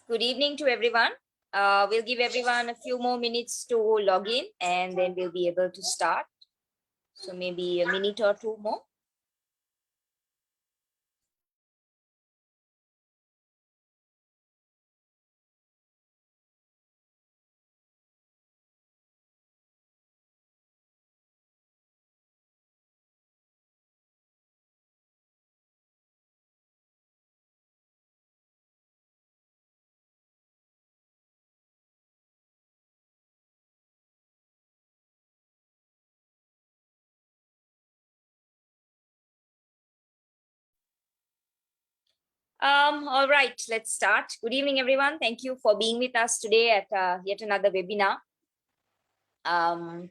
Good evening to everyone. We'll give everyone a few more minutes to log in and then we'll be able to start. So maybe a minute or two more. All right, let's start. Good evening, everyone. Thank you for being with us today at yet another webinar. I'll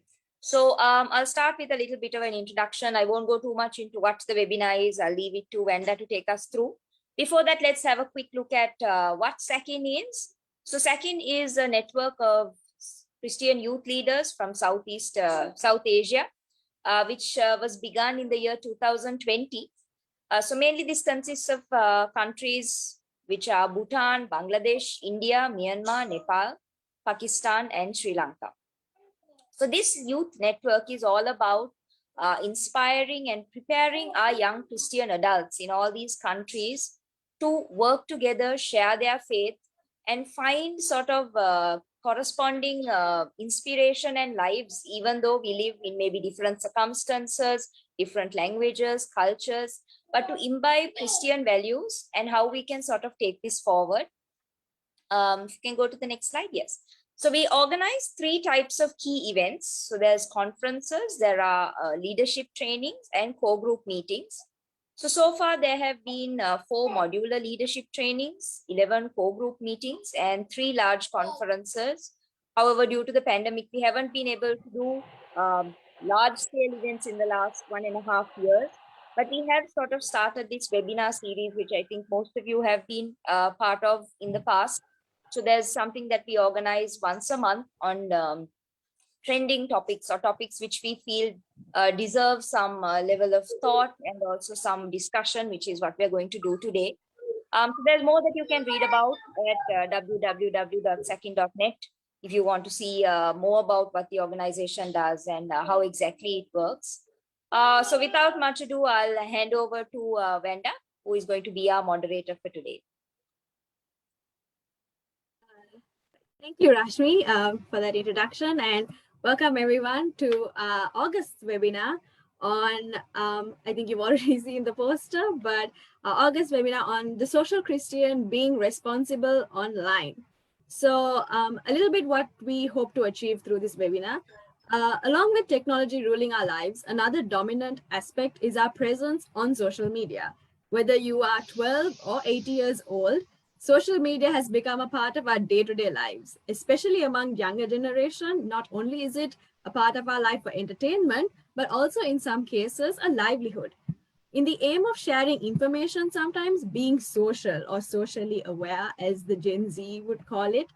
start with a little bit of an introduction. I won't go too much into what the webinar is. I'll leave it to Venda to take us through. Before that, let's have a quick look at what SACYN is. So SACYN is a network of Christian youth leaders from South Asia, which was begun in the year 2020. So mainly this consists of countries which are Bhutan, Bangladesh, India, Myanmar, Nepal, Pakistan, and Sri Lanka. So this youth network is all about inspiring and preparing our young Christian adults in all these countries to work together, share their faith, and find sort of corresponding inspiration and lives, even though we live in maybe different circumstances, different languages, cultures, but to imbibe Christian values and how we can sort of take this forward. If you can go to the next slide, yes. So we organize 3 types of key events. So there's conferences, there are leadership trainings and core group meetings. So far there have been 4 modular leadership trainings, 11 core group meetings and 3 large conferences. However, due to the pandemic, we haven't been able to do large scale events in the last 1.5 years. But we have sort of started this webinar series, which I think most of you have been part of in the past. So there's something that we organize once a month on trending topics or topics which we feel deserve some level of thought and also some discussion, which is what we're going to do today. So there's more that you can read about at www.sacyn.net if you want to see more about what the organization does and how exactly it works. So without much ado, I'll hand over to Venda, who is going to be our moderator for today. Thank you, Rashmi, for that introduction, and welcome everyone to August's webinar on, I think you've already seen the poster, but August webinar on the social Christian being responsible online. So a little bit what we hope to achieve through this webinar. Along with technology ruling our lives, another dominant aspect is our presence on social media. Whether you are 12 or 80 years old, social media has become a part of our day-to-day lives, especially among younger generation. Not only is it a part of our life for entertainment, but also in some cases, a livelihood. In the aim of sharing information, sometimes being social or socially aware, as the Gen Z would call it,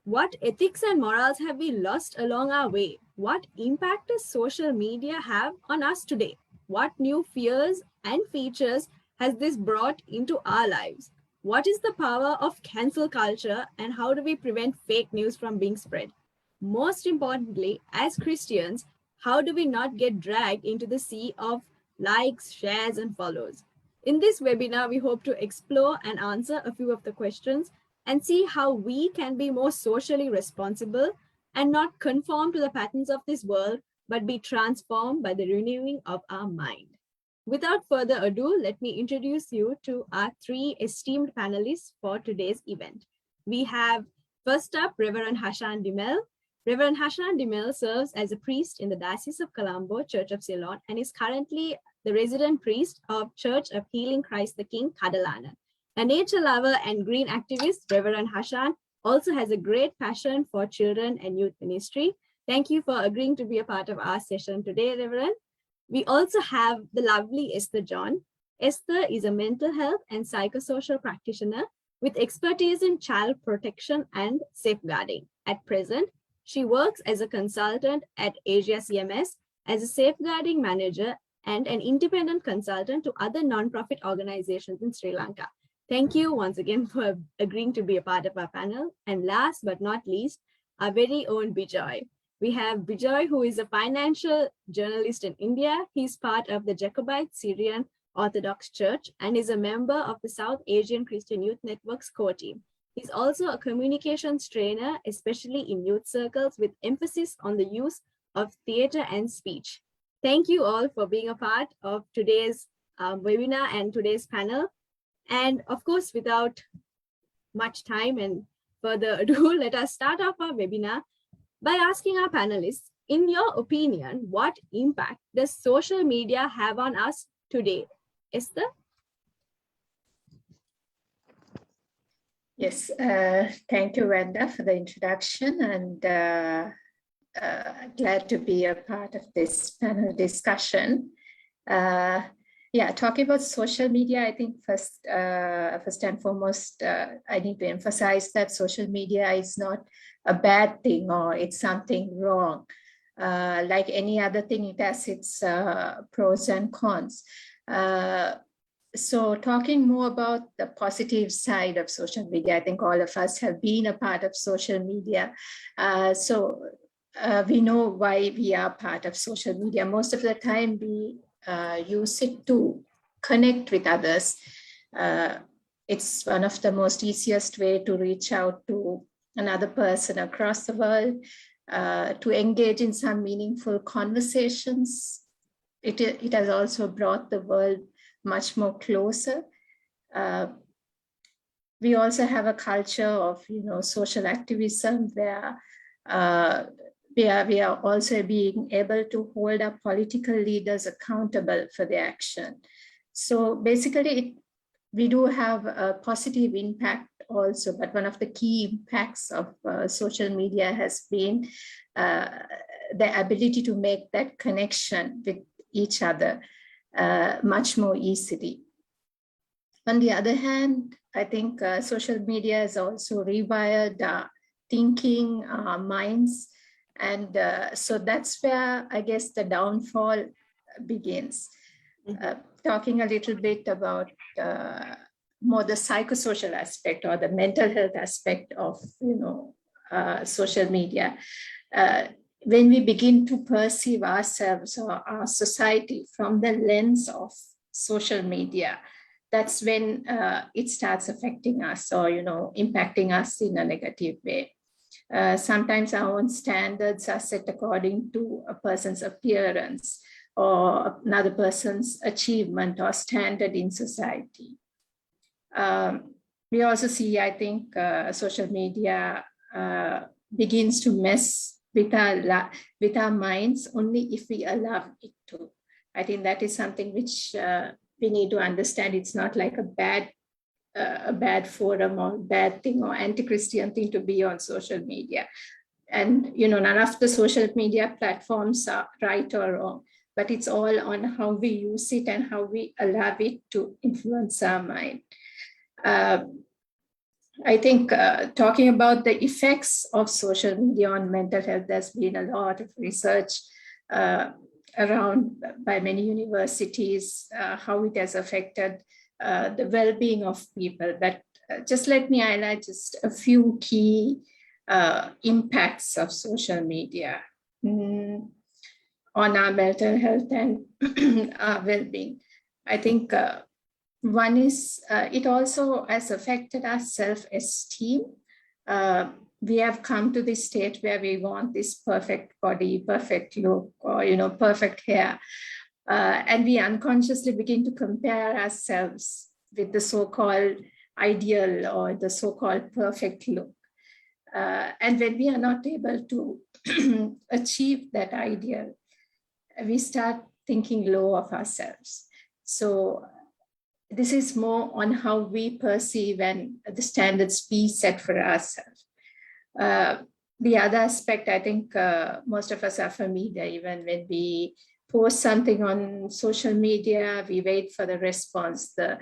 what ethics and morals have we lost along our way? What impact does social media have on us today? What new fears and features has this brought into our lives? What is the power of cancel culture and how do we prevent fake news from being spread? Most importantly, as Christians, how do we not get dragged into the sea of likes, shares, and follows? In this webinar, we hope to explore and answer a few of the questions and see how we can be more socially responsible and not conform to the patterns of this world, but be transformed by the renewing of our mind. Without further ado, let me introduce you to our 3 esteemed panelists for today's event. We have first up Reverend Hashan Dimel. Reverend Hashan Dimel serves as a priest in the Diocese of Colombo, Church of Ceylon, and is currently the resident priest of Church of Healing Christ the King, Kadalana. A nature lover and green activist, Reverend Hashan also has a great passion for children and youth ministry. Thank you for agreeing to be a part of our session today, Reverend. We also have the lovely Esther John. Esther is a mental health and psychosocial practitioner with expertise in child protection and safeguarding. At present, she works as a consultant at Asia CMS as a safeguarding manager and an independent consultant to other nonprofit organizations in Sri Lanka. Thank you once again for agreeing to be a part of our panel. And last but not least, our very own Bijoy. We have Bijoy, who is a financial journalist in India. He's part of the Jacobite Syrian Orthodox Church and is a member of the South Asian Christian Youth Network's core team. He's also a communications trainer, especially in youth circles, with emphasis on the use of theater and speech. Thank you all for being a part of today's webinar and today's panel. And of course, without much time and further ado, let us start off our webinar by asking our panelists, in your opinion, what impact does social media have on us today? Esther? Yes, thank you, Wanda, for the introduction, and glad to be a part of this panel discussion. Yeah, talking about social media, I think first and foremost, I need to emphasize that social media is not a bad thing or it's something wrong. Like any other thing, it has its pros and cons. So talking more about the positive side of social media, I think all of us have been a part of social media. We know why we are part of social media. Most of the time we use it to connect with others. It's one of the most easiest way to reach out to another person across the world, to engage in some meaningful conversations. It has also brought the world much more closer. We also have a culture of, social activism where we are also being able to hold our political leaders accountable for their action. So basically, we do have a positive impact also, but one of the key impacts of social media has been the ability to make that connection with each other much more easily. On the other hand, I think social media has also rewired our thinking, our minds. And so that's where I guess the downfall begins. Talking a little bit about more the psychosocial aspect or the mental health aspect of social media. When we begin to perceive ourselves or our society from the lens of social media, that's when it starts affecting us or impacting us in a negative way. Sometimes our own standards are set according to a person's appearance or another person's achievement or standard in society. We also see, I think, social media begins to mess with our minds only if we allow it to. I think that is something which we need to understand. It's not like a bad forum or bad thing or anti-Christian thing to be on social media. And none of the social media platforms are right or wrong, but it's all on how we use it and how we allow it to influence our mind. I think talking about the effects of social media on mental health, there's been a lot of research around by many universities, how it has affected the well-being of people. But just let me highlight just a few key impacts of social media on our mental health and our well-being. I think one is it also has affected our self-esteem. We have come to this state where we want this perfect body, perfect look, or perfect hair. And we unconsciously begin to compare ourselves with the so-called ideal or the so-called perfect look. And when we are not able to achieve that ideal, we start thinking low of ourselves. So this is more on how we perceive and the standards we set for ourselves. The other aspect, I think most of us are familiar, even when we post something on social media, we wait for the response, that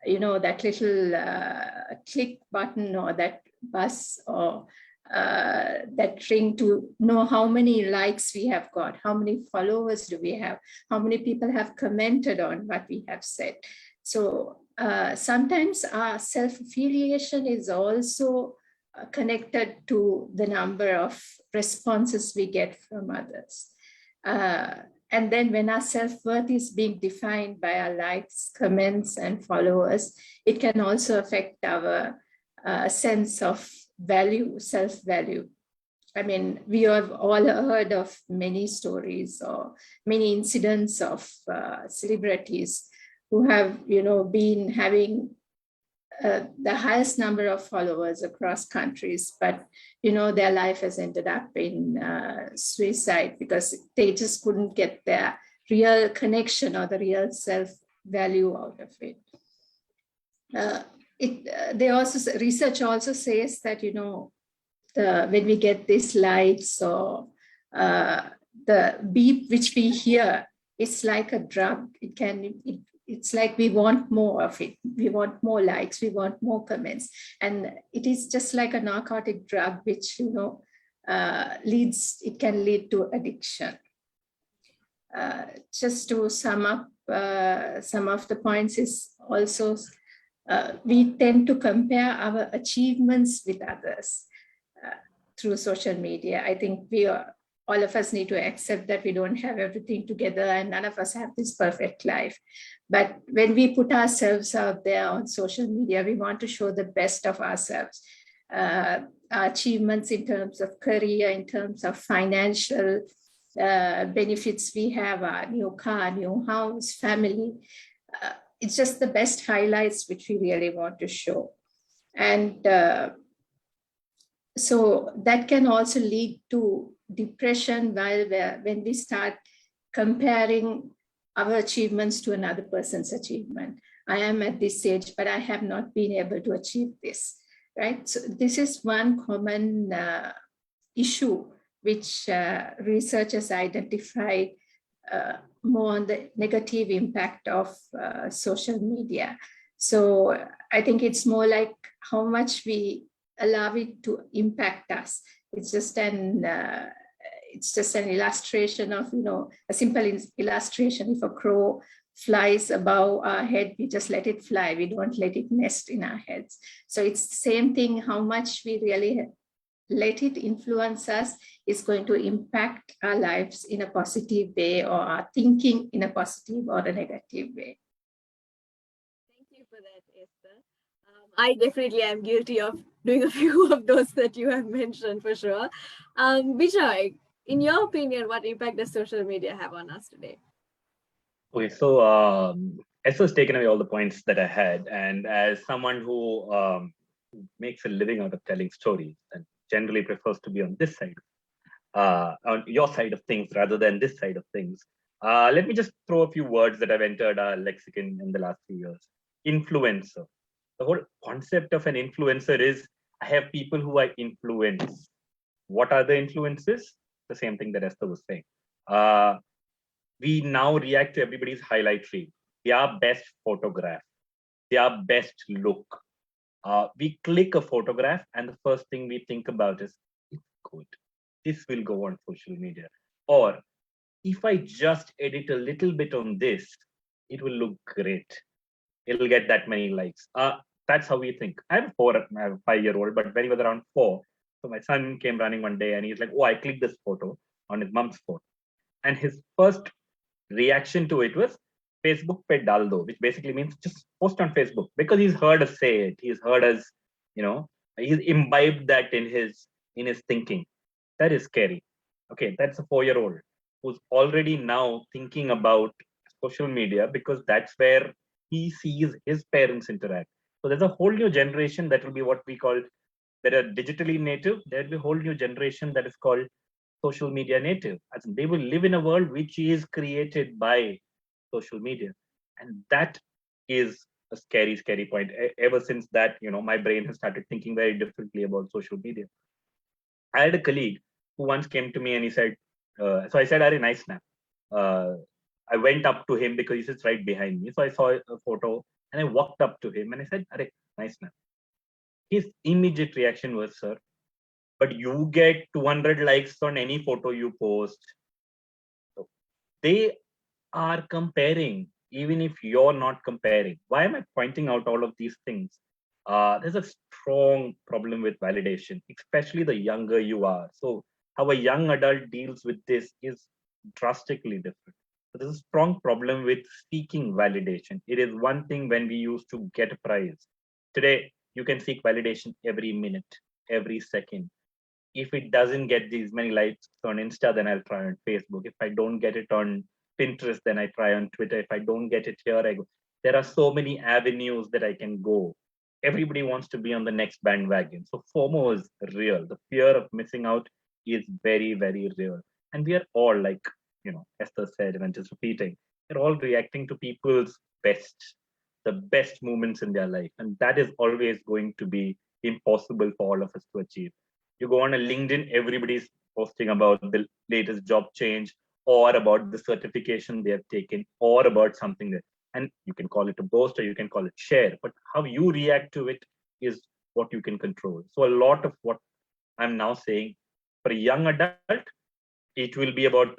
little click button or that buzz or that ring to know how many likes we have got, how many followers do we have, how many people have commented on what we have said. So sometimes our self-affiliation is also connected to the number of responses we get from others. And then when our self-worth is being defined by our likes, comments, and followers, it can also affect our sense of value, self-value. I mean, we have all heard of many stories or many incidents of celebrities who have, been having the highest number of followers across countries, but their life has ended up in suicide because they just couldn't get their real connection or the real self-value out of it. Research also says that when we get these likes or the beep which we hear, it's like a drug. It's like we want more of it. We want more likes. We want more comments, and it is just like a narcotic drug, which It can lead to addiction. Just to sum up some of the points is also we tend to compare our achievements with others through social media. I think all of us need to accept that we don't have everything together and none of us have this perfect life. But when we put ourselves out there on social media, we want to show the best of ourselves. Our achievements in terms of career, in terms of financial benefits we have, our new car, new house, family. It's just the best highlights which we really want to show. And so that can also lead to depression when we start comparing our achievements to another person's achievement. I am at this age, but I have not been able to achieve this, right? So this is one common issue which researchers identified more on the negative impact of social media. So I think it's more like how much we allow it to impact us. It's just an illustration of, a simple illustration. If a crow flies above our head, we just let it fly. We don't let it nest in our heads. So it's the same thing. How much we really let it influence us is going to impact our lives in a positive way, or our thinking in a positive or a negative way. Thank you for that, Esther. I definitely am guilty of doing a few of those that you have mentioned for sure. Bijoy, in your opinion, what impact does social media have on us today? Okay, so Esther's taken away all the points that I had, and as someone who makes a living out of telling stories and generally prefers to be on this side, on your side of things rather than this side of things, let me just throw a few words that have entered our lexicon in the last few years. Influencer. The whole concept of an influencer is I have people who I influence. What are the influences? The same thing that Esther was saying. We now react to everybody's highlight reel. Their best photograph, their best look. We click a photograph and the first thing we think about is, it's good. This will go on social media. Or if I just edit a little bit on this, it will look great. It'll get that many likes. That's how we think. I have a 5-year-old, but when he was around 4, so my son came running one day and he's like, oh, I clicked this photo on his mom's phone. And his first reaction to it was Facebook pe dal do, which basically means just post on Facebook, because he's heard us say it. He's heard us, he's imbibed that in his thinking. That is scary. Okay, that's a 4-year-old who's already now thinking about social media because that's where he sees his parents interact. So there's a whole new generation that will be what we call, that are digitally native. There'll be a whole new generation that is called social media native. As in, they will live in a world which is created by social media. And that is a scary, scary point. Ever since that, my brain has started thinking very differently about social media. I had a colleague who once came to me and he said, so I said, "Are nice snap." I went up to him because he sits right behind me. So I saw a photo and I walked up to him and I said, "Are nice snap." His immediate reaction was, "Sir, but you get 200 likes on any photo you post." So they are comparing even if you're not comparing. Why am I pointing out all of these things? There's a strong problem with validation, especially the younger you are. So how a young adult deals with this is drastically different. So there's a strong problem with seeking validation. It is one thing when we used to get a prize. Today, you can seek validation every minute, every second. If it doesn't get these many likes on Insta, then I'll try on Facebook. If I don't get it on Pinterest, then I try on Twitter. If I don't get it here, I go. There are so many avenues that I can go. Everybody wants to be on the next bandwagon. So FOMO is real. The fear of missing out is very, very real. And we are all, like, Esther said, and I'm just repeating, we're all reacting to people's best, the best moments in their life. And that is always going to be impossible for all of us to achieve. You go on a LinkedIn, everybody's posting about the latest job change or about the certification they have taken or about something that, and you can call it a boast or you can call it share, but how you react to it is what you can control. So a lot of what I'm now saying for a young adult, it will be about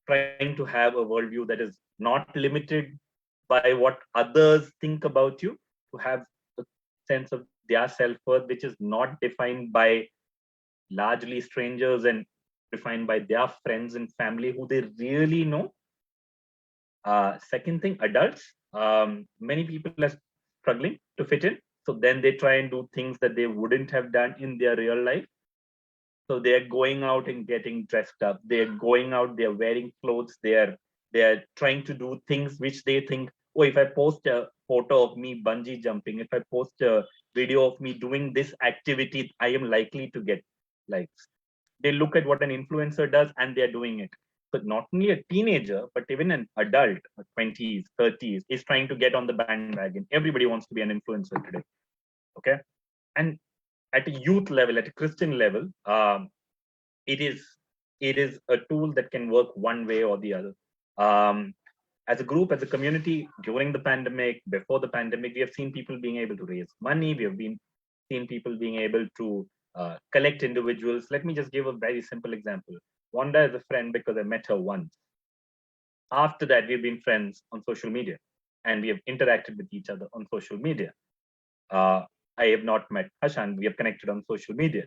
trying to have a worldview that is not limited by what others think about you, to have a sense of their self-worth, which is not defined by largely strangers and defined by their friends and family who they really know. Second thing, adults. Many people are struggling to fit in. So then they try and do things that they wouldn't have done in their real life. So they're going out and getting dressed up. They're going out, they're wearing clothes, they're trying to do things which they think, oh, if I post a photo of me bungee jumping, if I post a video of me doing this activity, I am likely to get likes. They look at what an influencer does and they're doing it. So not only a teenager, but even an adult, 20s, 30s, is trying to get on the bandwagon. Everybody wants to be an influencer today. Okay. And at a youth level, at a Christian level, it is a tool that can work one way or the other. As a group, as a community, during the pandemic, before the pandemic, we have seen people being able to raise money. We have seen people being able to collect individuals. Let me just give a very simple example. Wanda is a friend because I met her once. After that, we've been friends on social media and we have interacted with each other on social media. I have not met Hashan. We have connected on social media.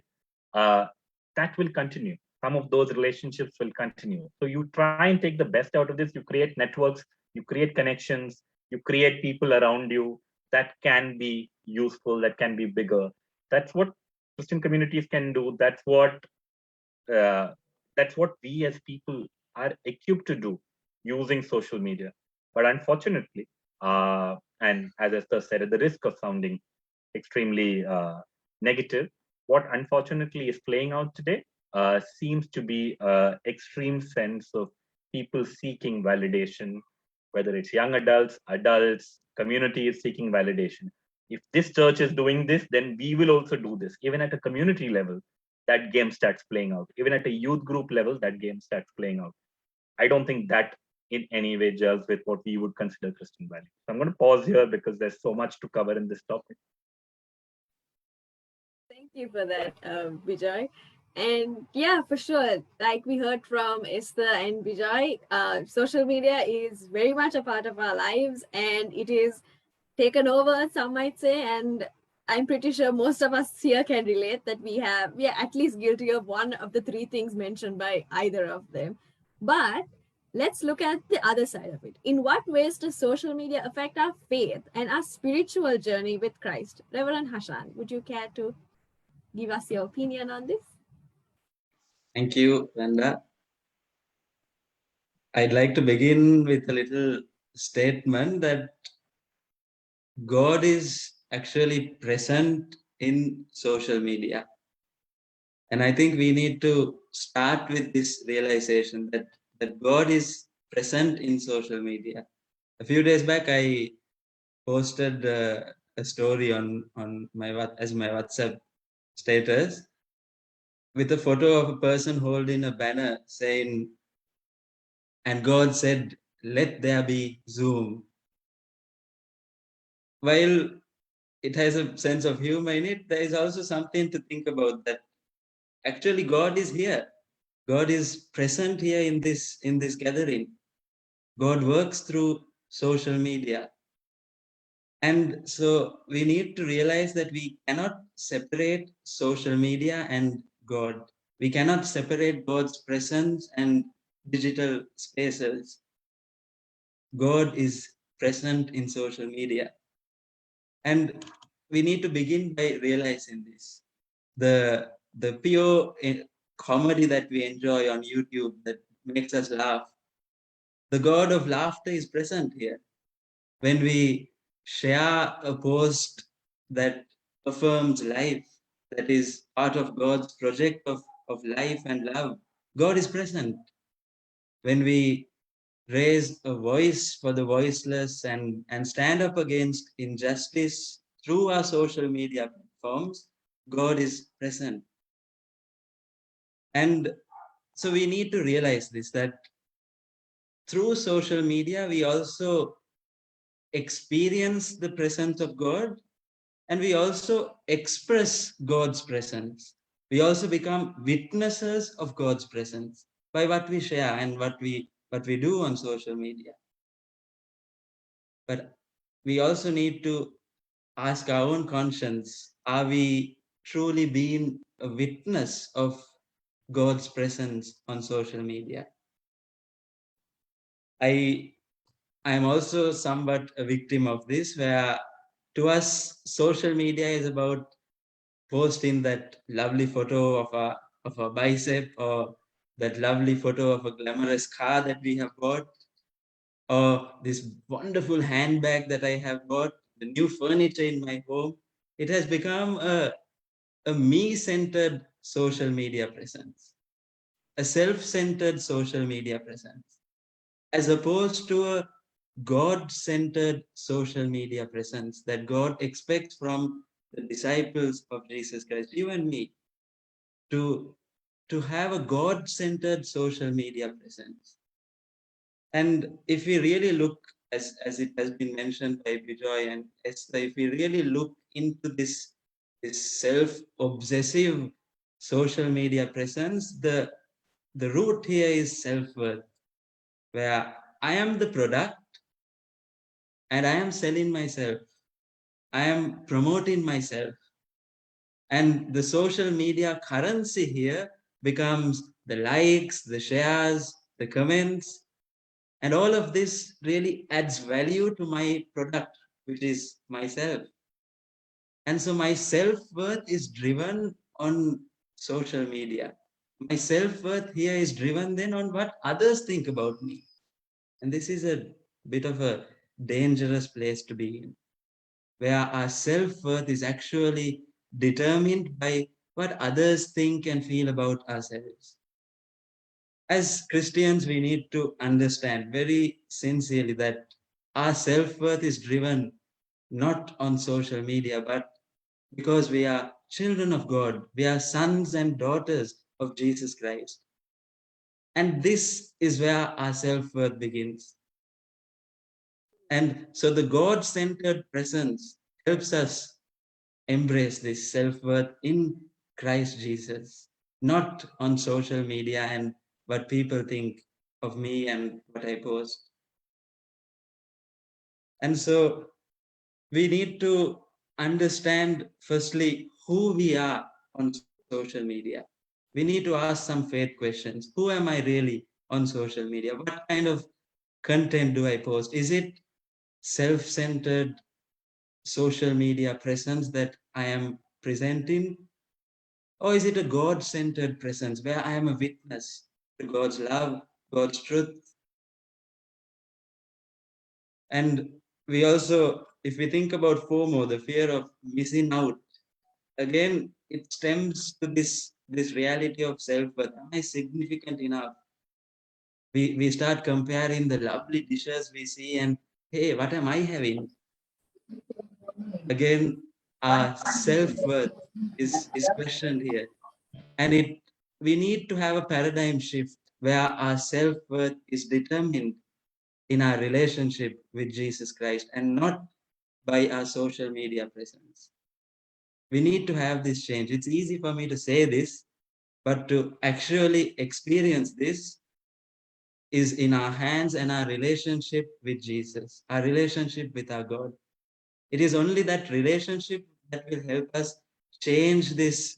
That will continue. Some of those relationships will continue. So you try and take the best out of this. You create networks, you create connections, you create people around you that can be useful, that can be bigger. That's what Christian communities can do. That's what we as people are equipped to do using social media. But unfortunately, and as Esther said, at the risk of sounding extremely negative, what unfortunately is playing out today seems to be an extreme sense of people seeking validation, whether it's young adults, communities seeking validation. If this church is doing this, then we will also do this. Even at a community level, that game starts playing out. Even at a youth group level, that game starts playing out. I don't think that in any way gels with what we would consider Christian values. So I'm going to pause here because there's so much to cover in this topic. Thank you for that, Vijay. And yeah, for sure, like we heard from Esther and Vijay, social media is very much a part of our lives and it is taken over, some might say. And I'm pretty sure most of us here can relate that we are at least guilty of one of the three things mentioned by either of them. But let's look at the other side of it. In what ways does social media affect our faith and our spiritual journey with Christ? Reverend Hashan, would you care to give us your opinion on this? Thank you, Vanda. I'd like to begin with a little statement that God is actually present in social media. And I think we need to start with this realization that God is present in social media. A few days back, I posted a story on my WhatsApp status with a photo of a person holding a banner saying, and God said, let there be Zoom. While it has a sense of humor in it, there is also something to think about, that actually God is here. God is present here in this gathering. God works through social media. And so we need to realize that we cannot separate social media and God. We cannot separate God's presence and digital spaces. God is present in social media. And we need to begin by realizing this. The pure comedy that we enjoy on YouTube that makes us laugh, the God of laughter is present here. When we share a post that affirms life, that is part of God's project of life and love, God is present. When we raise a voice for the voiceless and stand up against injustice through our social media platforms, God is present. And so we need to realize this, that through social media, we also experience the presence of God, and we also express God's presence. We also become witnesses of God's presence by what we share and what we do on social media. But we also need to ask our own conscience, are we truly being a witness of God's presence on social media? I am also somewhat a victim of this, where to us, social media is about posting that lovely photo of a bicep, or that lovely photo of a glamorous car that we have bought, or this wonderful handbag that I have bought, the new furniture in my home. It has become a me-centered social media presence, a self-centered social media presence, as opposed to a God-centered social media presence that God expects from the disciples of Jesus Christ, you and me, to have a God-centered social media presence. And if we really look, as it has been mentioned by Bijoy and Esther, if we really look into this self-obsessive social media presence, the root here is self-worth, where I am the product and I am selling myself. I am promoting myself. And the social media currency here becomes the likes, the shares, the comments, and all of this really adds value to my product, which is myself. And so my self-worth is driven on social media. My self-worth here is driven then on what others think about me. And this is a bit of a dangerous place to be in, where our self-worth is actually determined by what others think and feel about ourselves. As Christians, we need to understand very sincerely that our self-worth is driven not on social media, but because we are children of God. We are sons and daughters of Jesus Christ. And this is where our self-worth begins. And so the God-centered presence helps us embrace this self-worth in Christ Jesus, not on social media and what people think of me and what I post. And so we need to understand, firstly, who we are on social media. We need to ask some faith questions. Who am I really on social media? What kind of content do I post? Is it self-centered social media presence that I am presenting? Or is it a God-centered presence where I am a witness to God's love, God's truth? And we also, if we think about FOMO, the fear of missing out, again, it stems to this reality of self-worth. Am I significant enough? We start comparing the lovely dishes we see and, hey, what am I having? Again, our self-worth is questioned here. And we need to have a paradigm shift where our self-worth is determined in our relationship with Jesus Christ and not by our social media presence. We need to have this change. It's easy for me to say this, but to actually experience this, is in our hands and our relationship with Jesus, our relationship with our God. It is only that relationship that will help us change this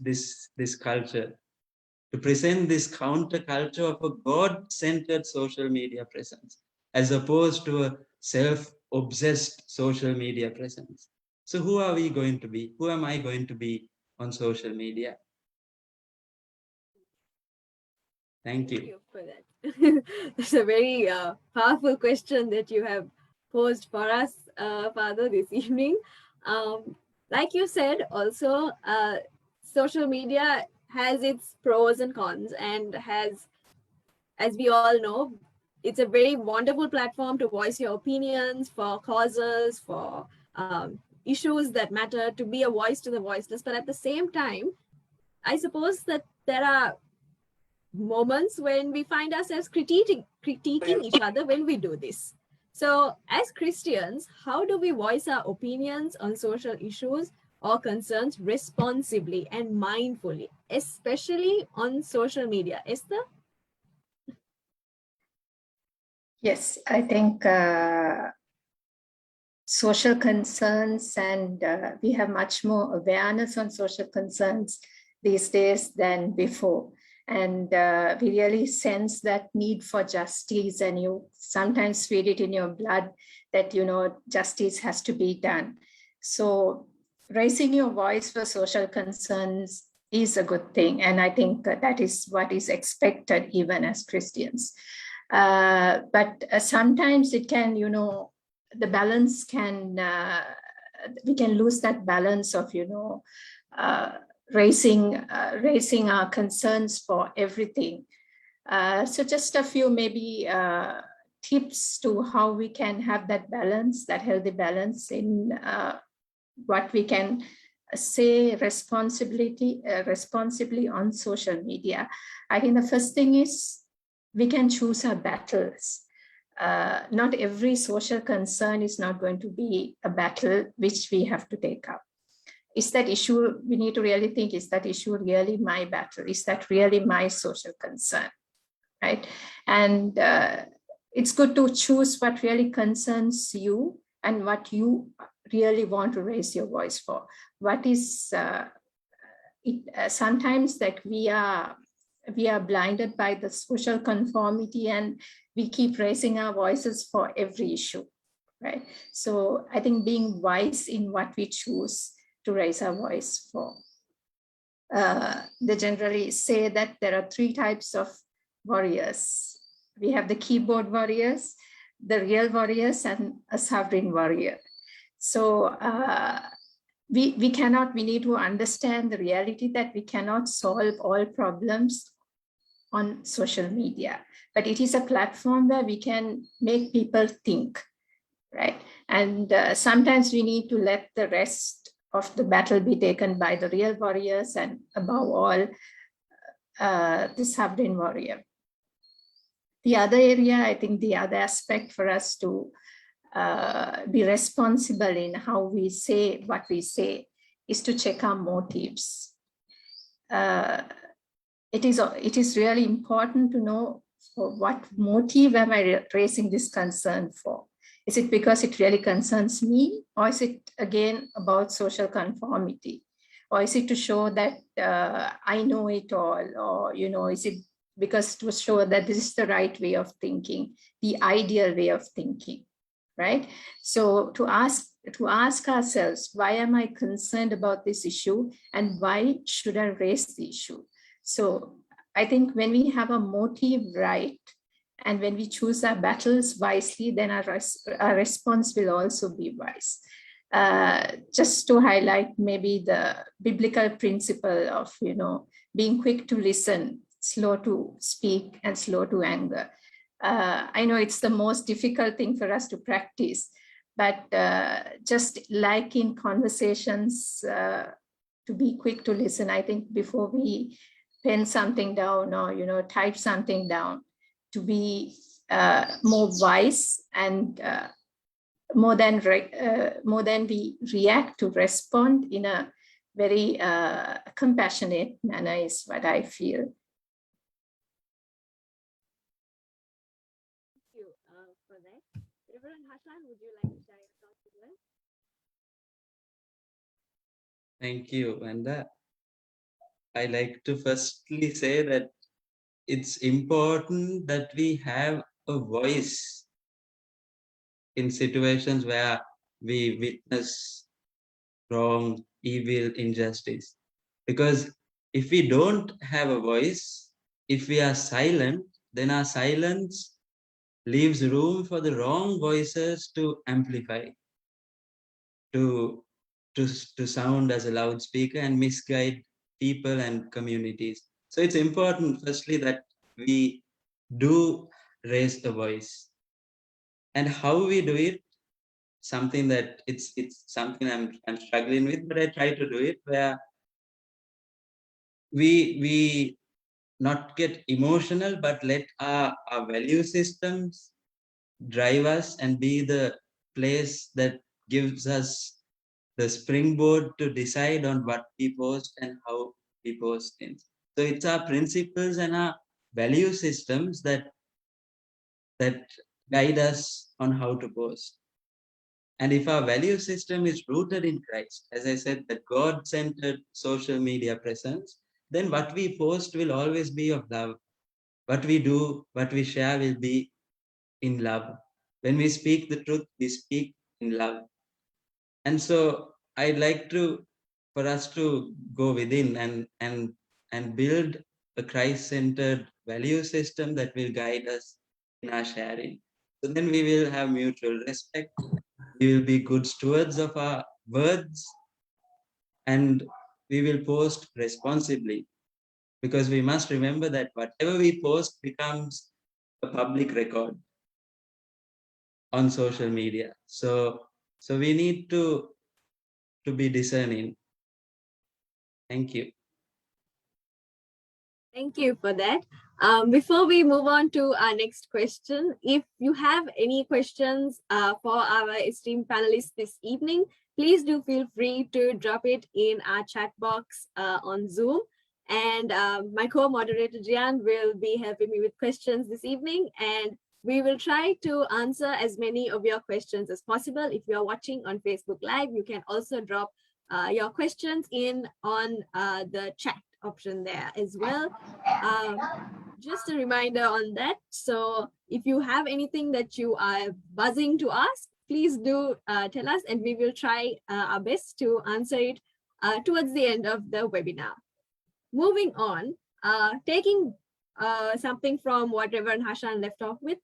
culture, to present this counterculture of a God-centered social media presence, as opposed to a self-obsessed social media presence. So who are we going to be? Who am I going to be on social media? Thank you. Thank you for that. That's a very powerful question that you have posed for us, Father, this evening. Like you said, also, social media has its pros and cons, and has, as we all know, it's a very wonderful platform to voice your opinions for causes, for issues that matter, to be a voice to the voiceless. But at the same time, I suppose that there are moments when we find ourselves critiquing each other when we do this. So, as Christians, how do we voice our opinions on social issues or concerns responsibly and mindfully, especially on social media? Esther? Yes, I think social concerns, and we have much more awareness on social concerns these days than before. And we really sense that need for justice, and you sometimes feel it in your blood that, you know, justice has to be done. So raising your voice for social concerns is a good thing. And I think that is what is expected even as Christians. But sometimes it can, you know, the balance can, we can lose that balance of, you know, raising our concerns for everything. So just a few maybe tips to how we can have that balance, that healthy balance in what we can say responsibly on social media. I think the first thing is we can choose our battles. Not every social concern is not going to be a battle which we have to take up. Is that issue, we need to really think, is that issue really my battle? Is that really my social concern, right? And it's good to choose what really concerns you and what you really want to raise your voice for. What is, sometimes that we are blinded by the social conformity, and we keep raising our voices for every issue, right? So I think being wise in what we choose to raise our voice for. They generally say that there are 3 types of warriors. We have the keyboard warriors, the real warriors, and a sovereign warrior. So we need to understand the reality that we cannot solve all problems on social media, but it is a platform where we can make people think, right? And sometimes we need to let the rest of the battle be taken by the real warriors, and above all, the sovereign warrior. The other area, I think the other aspect for us to be responsible in how we say what we say is to check our motives. It is really important to know for what motive am I raising this concern for. Is it because it really concerns me, or is it again about social conformity, or is it to show that I know it all, or, you know, is it because to show that this is the right way of thinking, the ideal way of thinking, right? So to ask ourselves, why am I concerned about this issue, and why should I raise the issue? So I think when we have a motive right, and when we choose our battles wisely, then our response will also be wise. Just to highlight maybe the biblical principle of, you know, being quick to listen, slow to speak, and slow to anger. I know it's the most difficult thing for us to practice, but just like in conversations, to be quick to listen, I think before we pen something down, or, you know, type something down, to be more wise, and more than we react, to respond in a very compassionate manner is what I feel. for that. Reverend Hassan, would you like to share your thoughts as well? Thank you. And I like to firstly say that it's important that we have a voice in situations where we witness wrong, evil, injustice. Because if we don't have a voice, if we are silent, then our silence leaves room for the wrong voices to amplify, to, to sound as a loudspeaker and misguide people and communities. So it's important, firstly, that we do raise a voice. And how we do it, something that it's something I'm struggling with, but I try to do it where we not get emotional, but let our value systems drive us and be the place that gives us the springboard to decide on what we post and how we post things. So it's our principles and our value systems that guide us on how to post. And if our value system is rooted in Christ, as I said, that God-centered social media presence, then what we post will always be of love. What we do, what we share will be in love. When we speak the truth, we speak in love. And so I'd like for us to go within and build a Christ-centered value system that will guide us in our sharing. So then we will have mutual respect. We will be good stewards of our words, and we will post responsibly, because we must remember that whatever we post becomes a public record on social media. So we need to be discerning. Thank you. Thank you for that. Before we move on to our next question, if you have any questions for our esteemed panelists this evening, please do feel free to drop it in our chat box on Zoom. And my co-moderator, Jian, will be helping me with questions this evening. And we will try to answer as many of your questions as possible. If you are watching on Facebook Live, you can also drop your questions in on the chat option there as well. Just a reminder on that. So if you have anything that you are buzzing to ask, please do tell us, and we will try our best to answer it towards the end of the webinar. Moving on, taking something from what Reverend Hashan left off with,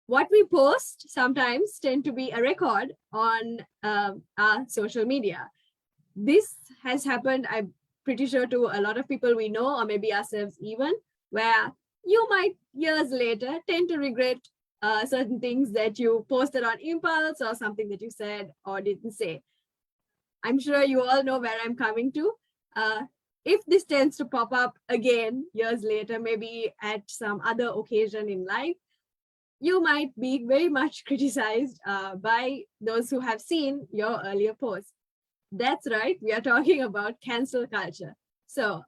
what we post sometimes tend to be a record on our social media. This has happened, I'm pretty sure, to a lot of people we know, or maybe ourselves even, where you might years later tend to regret certain things that you posted on impulse or something that you said or didn't say. I'm sure you all know where I'm coming to. If this tends to pop up again years later, maybe at some other occasion in life, you might be very much criticized by those who have seen your earlier posts. That's right, we are talking about cancel culture. So,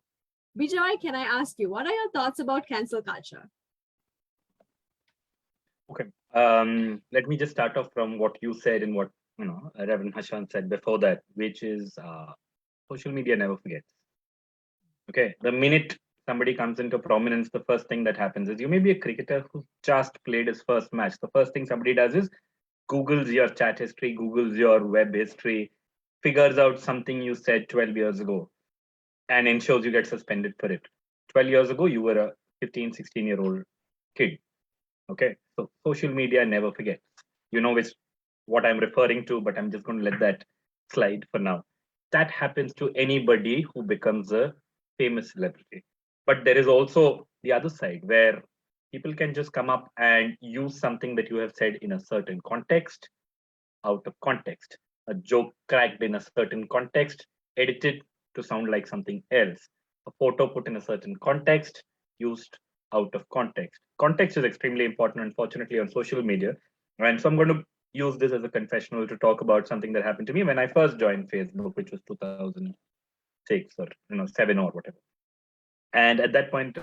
Bijoy, can I ask you, what are your thoughts about cancel culture? Okay, let me just start off from what you said and what Reverend Hashan said before that, which is social media never forgets. Okay, the minute somebody comes into prominence, the first thing that happens is, you may be a cricketer who just played his first match. The first thing somebody does is Googles your chat history, Googles your web history, figures out something you said 12 years ago, and ensures you get suspended for it. 12 years ago, you were a 15, 16-year-old kid. Okay, so social media never forgets. You know what I'm referring to, but I'm just going to let that slide for now. That happens to anybody who becomes a famous celebrity. But there is also the other side, where people can just come up and use something that you have said in a certain context, out of context. A joke cracked in a certain context, edited to sound like something else. A photo put in a certain context, used out of context. Context is extremely important, unfortunately, on social media. And so I'm going to use this as a confessional to talk about something that happened to me when I first joined Facebook, which was 2006 or 7 or whatever. And at that point,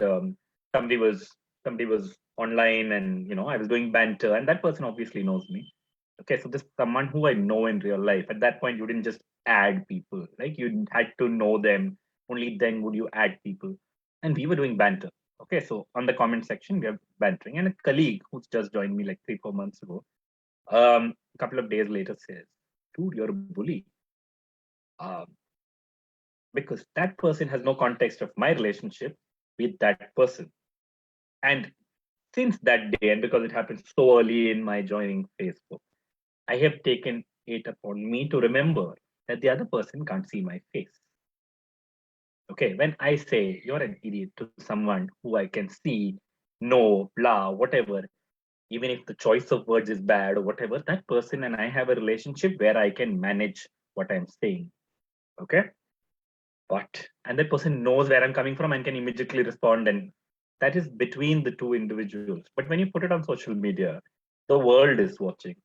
somebody was online, and I was doing banter, and that person obviously knows me. Okay, so this is someone who I know in real life. At that point, you didn't just add people, like you had to know them. Only then would you add people. And we were doing banter. Okay, so on the comment section, we are bantering. And a colleague who's just joined me like 3-4 months ago, a couple of days later says, dude, you're a bully. Um, because that person has no context of my relationship with that person. And since that day, and because it happened so early in my joining Facebook, I have taken it upon me to remember that the other person can't see my face. Okay, when I say you're an idiot to someone who I can see, know, blah, whatever, even if the choice of words is bad or whatever, that person and I have a relationship where I can manage what I'm saying. Okay. And that person knows where I'm coming from and can immediately respond. And that is between the two individuals. But when you put it on social media, the world is watching.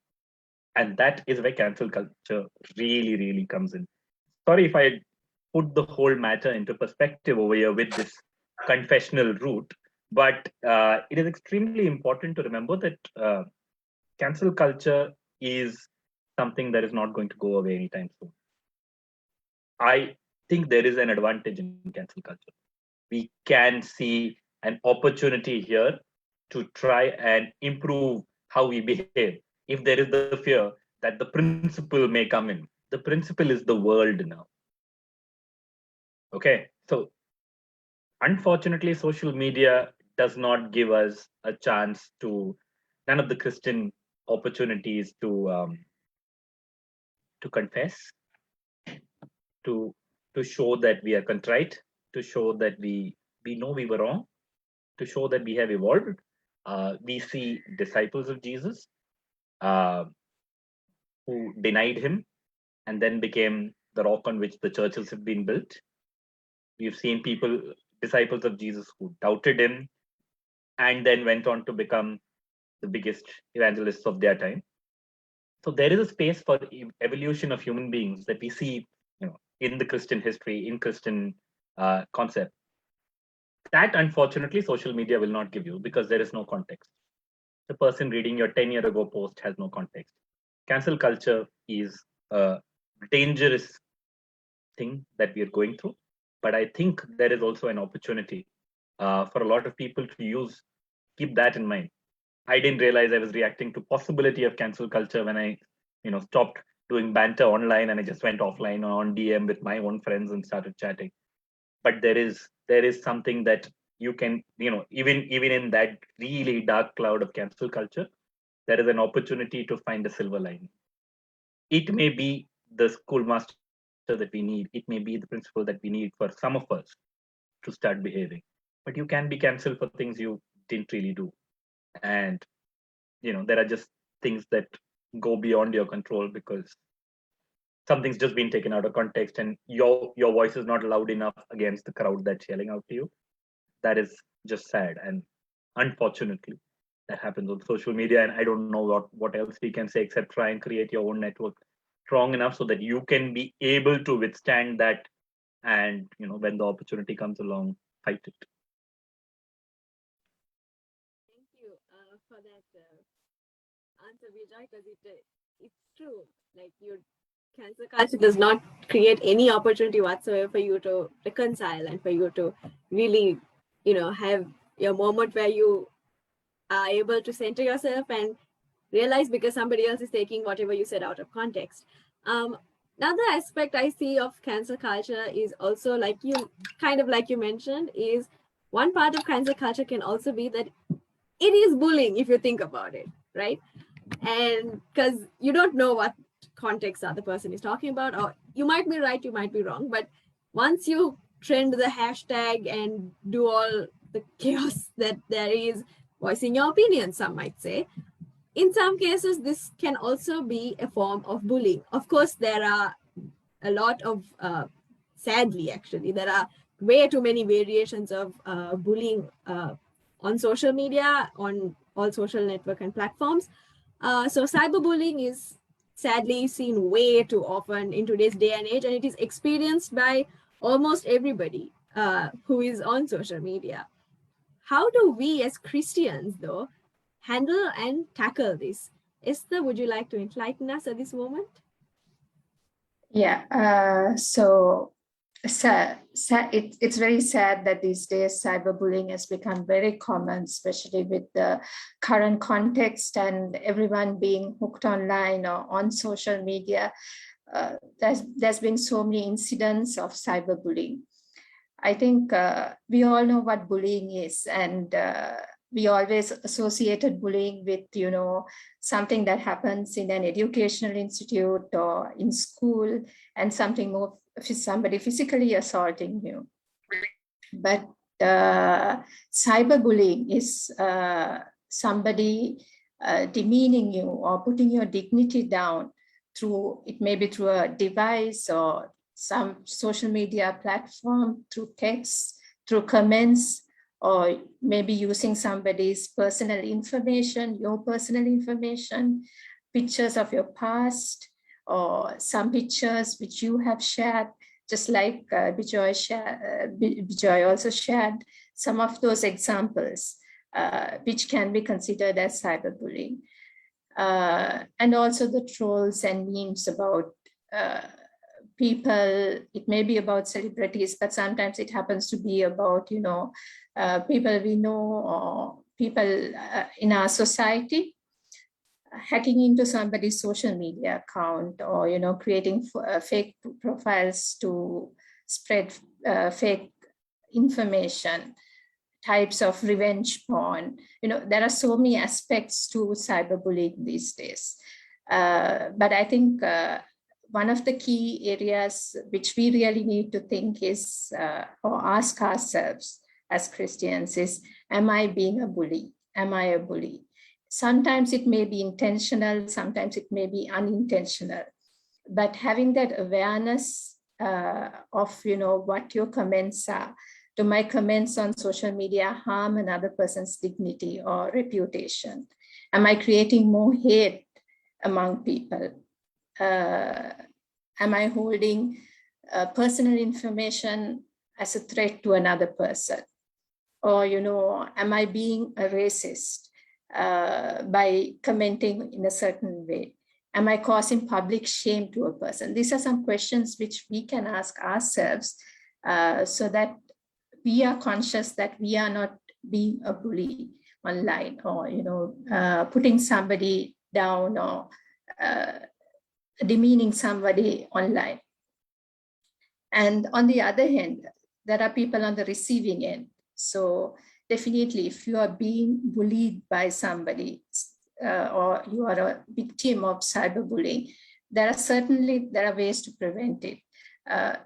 And that is where cancel culture really, really comes in. Sorry if I put the whole matter into perspective over here with this confessional route, but it is extremely important to remember that cancel culture is something that is not going to go away anytime soon. I think there is an advantage in cancel culture. We can see an opportunity here to try and improve how we behave. If there is the fear that the principle may come in, the principle is the world now. Okay, so unfortunately, social media does not give us a chance to, none of the Christian opportunities to confess, to show that we are contrite, to show that we know we were wrong, to show that we have evolved. We see disciples of Jesus uh, who denied him and then became the rock on which the churches have been built. We've seen people, disciples of Jesus, who doubted him and then went on to become the biggest evangelists of their time. So there is a space for evolution of human beings that we see, in the Christian history, in Christian concept. That unfortunately, social media will not give you because there is no context. The person reading your 10-year ago post has no context. Cancel culture is a dangerous thing that we are going through, but I think there is also an opportunity for a lot of people to keep that in mind. I didn't realize I was reacting to possibility of cancel culture when I, stopped doing banter online and I just went offline on DM with my own friends and started chatting. But there is something that you can, even in that really dark cloud of cancel culture, there is an opportunity to find a silver line. It may be the schoolmaster that we need. It may be the principal that we need for some of us to start behaving. But you can be cancelled for things you didn't really do. And there are just things that go beyond your control because something's just been taken out of context and your voice is not loud enough against the crowd that's yelling out to you. That is just sad, and unfortunately that happens on social media. And I don't know what else we can say except try and create your own network strong enough so that you can be able to withstand that, and when the opportunity comes along, fight it. Thank you for that answer, Vijay, because it's true. Like, your cancel culture does not create any opportunity whatsoever for you to reconcile and for you to really, have your moment where you are able to center yourself and realize because somebody else is taking whatever you said out of context. Another aspect I see of cancel culture is also like you mentioned, is one part of cancel culture can also be that it is bullying if you think about it, right? And because you don't know what context the other person is talking about, or you might be right, you might be wrong, but once you trend the hashtag and do all the chaos that there is, voicing your opinion, some might say, in some cases this can also be a form of bullying. Of course, there are a lot of sadly, actually, there are way too many variations of bullying on social media, on all social network and platforms. So cyberbullying is sadly seen way too often in today's day and age, and it is experienced by almost everybody who is on social media. how do we as Christians, though, handle and tackle this? Esther, would you like to enlighten us at this moment? Yeah, it's very sad that these days cyberbullying has become very common, especially with the current context and everyone being hooked online or on social media. There's been so many incidents of cyberbullying. I think we all know what bullying is, and we always associated bullying with, something that happens in an educational institute or in school, and something more, somebody physically assaulting you. But cyberbullying is somebody demeaning you or putting your dignity down through, it may be through a device or some social media platform, through text, through comments, or maybe using somebody's personal information, your personal information, pictures of your past, or some pictures which you have shared, just like Bijoy also shared some of those examples, which can be considered as cyberbullying. And also the trolls and memes about people. It may be about celebrities, but sometimes it happens to be about, people we know or people in our society, hacking into somebody's social media account, or, creating fake profiles to spread fake information, types of revenge porn. There are so many aspects to cyberbullying these days. But I think one of the key areas which we really need to think is, or ask ourselves as Christians is, am I being a bully? Am I a bully? Sometimes it may be intentional, sometimes it may be unintentional. But having that awareness of, what your comments are. Do my comments on social media harm another person's dignity or reputation? Am I creating more hate among people? Am I holding personal information as a threat to another person? Or, am I being a racist by commenting in a certain way? Am I causing public shame to a person? These are some questions which we can ask ourselves so that we are conscious that we are not being a bully online, or, putting somebody down, or demeaning somebody online. And on the other hand, there are people on the receiving end. So definitely, if you are being bullied by somebody, or you are a victim of cyberbullying, there are ways to prevent it.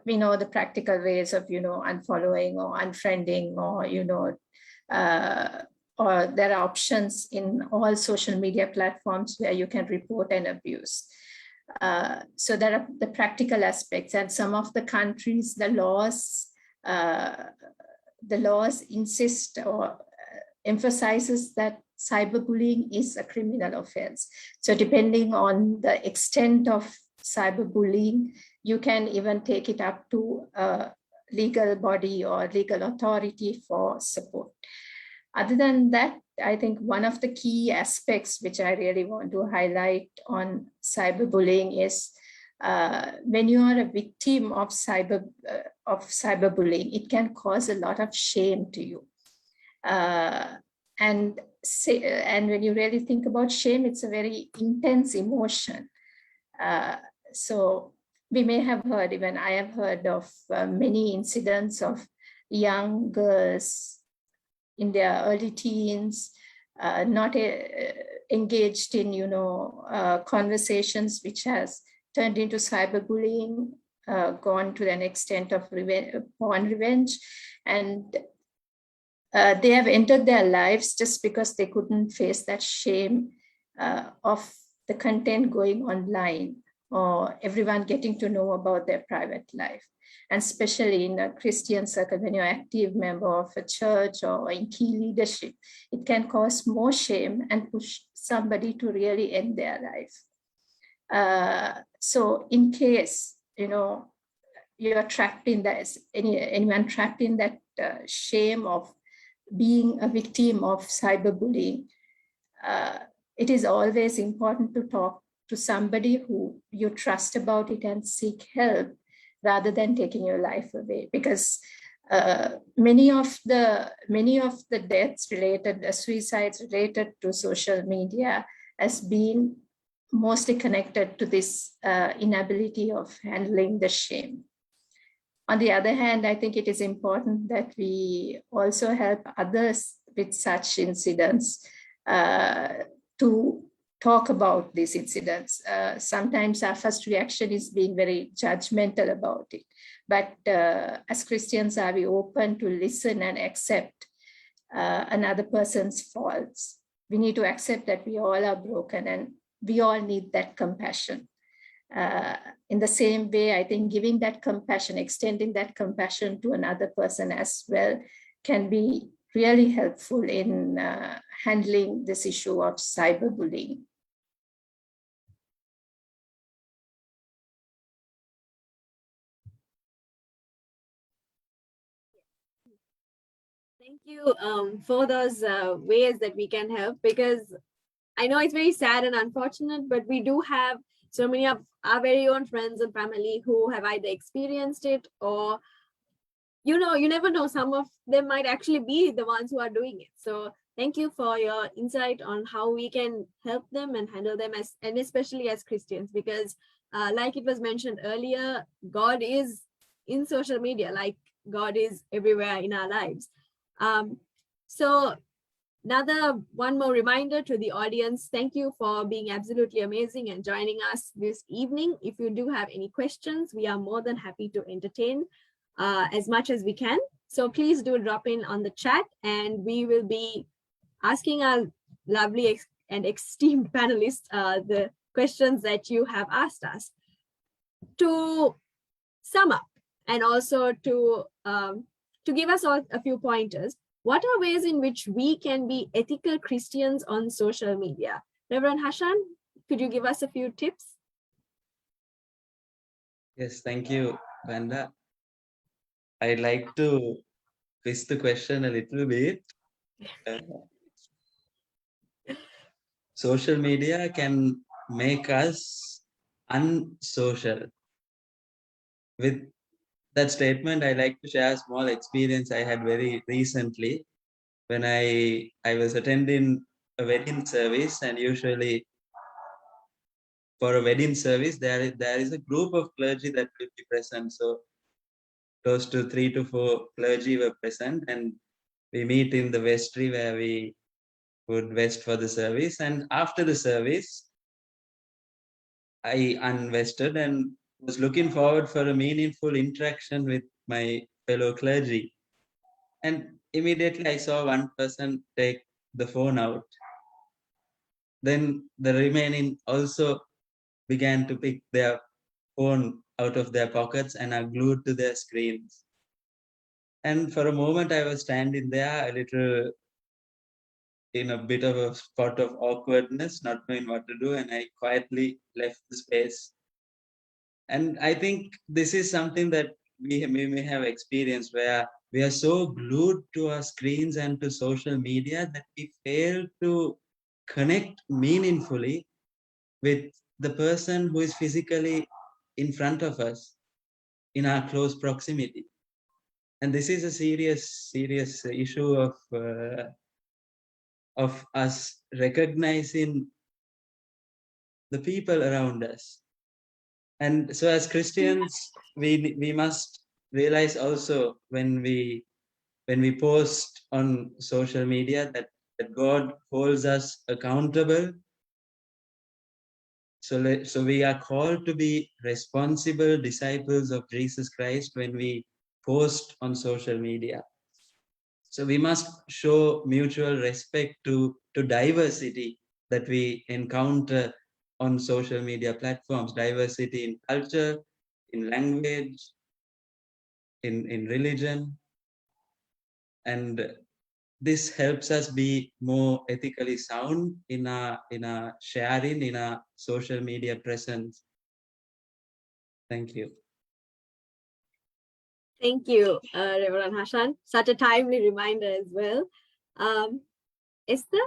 We know the practical ways of, unfollowing or unfriending, or, or there are options in all social media platforms where you can report an abuse. So there are the practical aspects, and some of the countries, the laws insist or emphasizes that cyberbullying is a criminal offense. So depending on the extent of cyberbullying, you can even take it up to a legal body or legal authority for support. Other than that, I think one of the key aspects which I really want to highlight on cyberbullying is when you are a victim of cyberbullying, it can cause a lot of shame to you. And when you really think about shame, it's a very intense emotion. So we may have heard, even I have heard of many incidents of young girls in their early teens, not engaged in, conversations which has turned into cyberbullying, gone to an extent of porn revenge, and they have entered their lives just because they couldn't face that shame of the content going online, or everyone getting to know about their private life. And especially in a Christian circle, when you're an active member of a church or in key leadership, it can cause more shame and push somebody to really end their life. So in case, you're trapped in that, anyone trapped in that shame of being a victim of cyberbullying, it is always important to talk to somebody who you trust about it and seek help rather than taking your life away. Because many of the deaths related, suicides related to social media has been mostly connected to this inability of handling the shame. On the other hand, I think it is important that we also help others with such incidents to talk about these incidents. Sometimes our first reaction is being very judgmental about it. But as Christians, are we open to listen and accept another person's faults? We need to accept that we all are broken and we all need that compassion. In the same way, I think giving that compassion, extending that compassion to another person as well can be really helpful in handling this issue of cyberbullying. Thank you for those ways that we can help, because I know it's very sad and unfortunate, but we do have so many of our very own friends and family who have either experienced it or, you never know, some of them might actually be the ones who are doing it. So thank you for your insight on how we can help them and handle them, and especially as Christians, because like it was mentioned earlier, God is in social media, like God is everywhere in our lives. So one more reminder to the audience, thank you for being absolutely amazing and joining us this evening. If you do have any questions, we are more than happy to entertain as much as we can. So please do drop in on the chat, and we will be asking our lovely and esteemed panelists the questions that you have asked us. To sum up, and also to give us all a few pointers, what are ways in which we can be ethical Christians on social media? Reverend Hashan, could you give us a few tips? Yes, thank you, Vanda. I'd like to twist the question a little bit. Social media can make us unsocial. With that statement, I like to share a small experience I had very recently when I was attending a wedding service, and usually for a wedding service there is a group of clergy that will be present. So close to 3 to 4 clergy were present, and we meet in the vestry where we would vest for the service. And after the service, I unvested and was looking forward for a meaningful interaction with my fellow clergy. And immediately I saw one person take the phone out. Then the remaining also began to pick their phone out of their pockets and are glued to their screens. And for a moment I was standing there a little in a bit of a spot of awkwardness, not knowing what to do, and I quietly left the space. And I think this is something that we may have experienced, where we are so glued to our screens and to social media that we fail to connect meaningfully with the person who is physically in front of us in our close proximity. And this is a serious issue of us recognizing the people around us. And so as Christians, we must realize also when we post on social media that God holds us accountable. So we are called to be responsible disciples of Jesus Christ when we post on social media. So we must show mutual respect to diversity that we encounter on social media platforms, diversity in culture, in language, in religion. And this helps us be more ethically sound in our sharing, in our social media presence. Thank you. Thank you, Reverend Hashan. Such a timely reminder as well. Esther?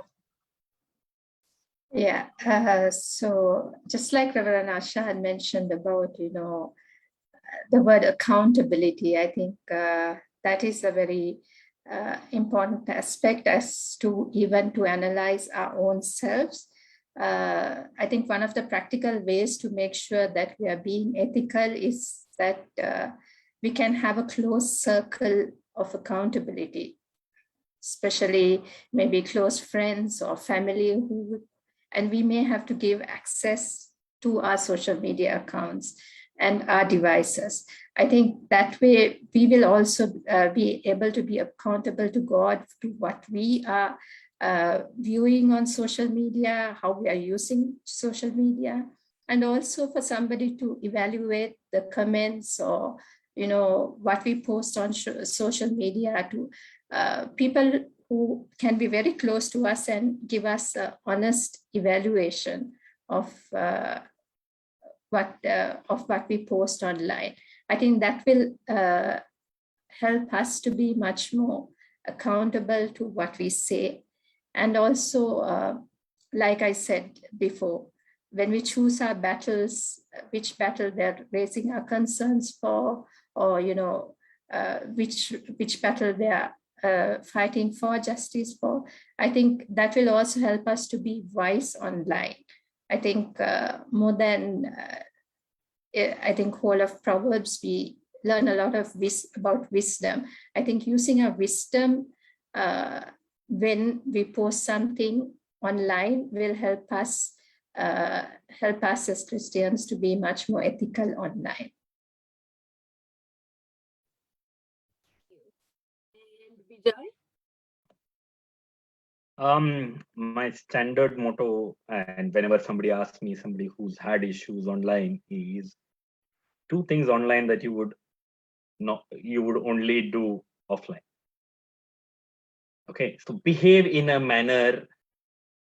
Yeah, so just like Reverend Asha had mentioned about, the word accountability, I think that is a very important aspect as to even to analyze our own selves. I think one of the practical ways to make sure that we are being ethical is that we can have a close circle of accountability, especially maybe close friends or family and we may have to give access to our social media accounts and our devices. I think that way we will also be able to be accountable to God to what we are viewing on social media, how we are using social media, and also for somebody to evaluate the comments or what we post on social media to people who can be very close to us and give us an honest evaluation of what we post online. I think that will help us to be much more accountable to what we say. And also, like I said before, when we choose our battles, which battle they're raising our concerns for, or which battle they are fighting for justice for, I think that will also help us to be wise online. I think more than I think whole of Proverbs, we learn a lot of about wisdom. I think using our wisdom when we post something online will help us as Christians to be much more ethical online. And Vijay? My standard motto, and whenever somebody asks me, somebody who's had issues online, is two things online that you would only do offline. Okay, so behave in a manner.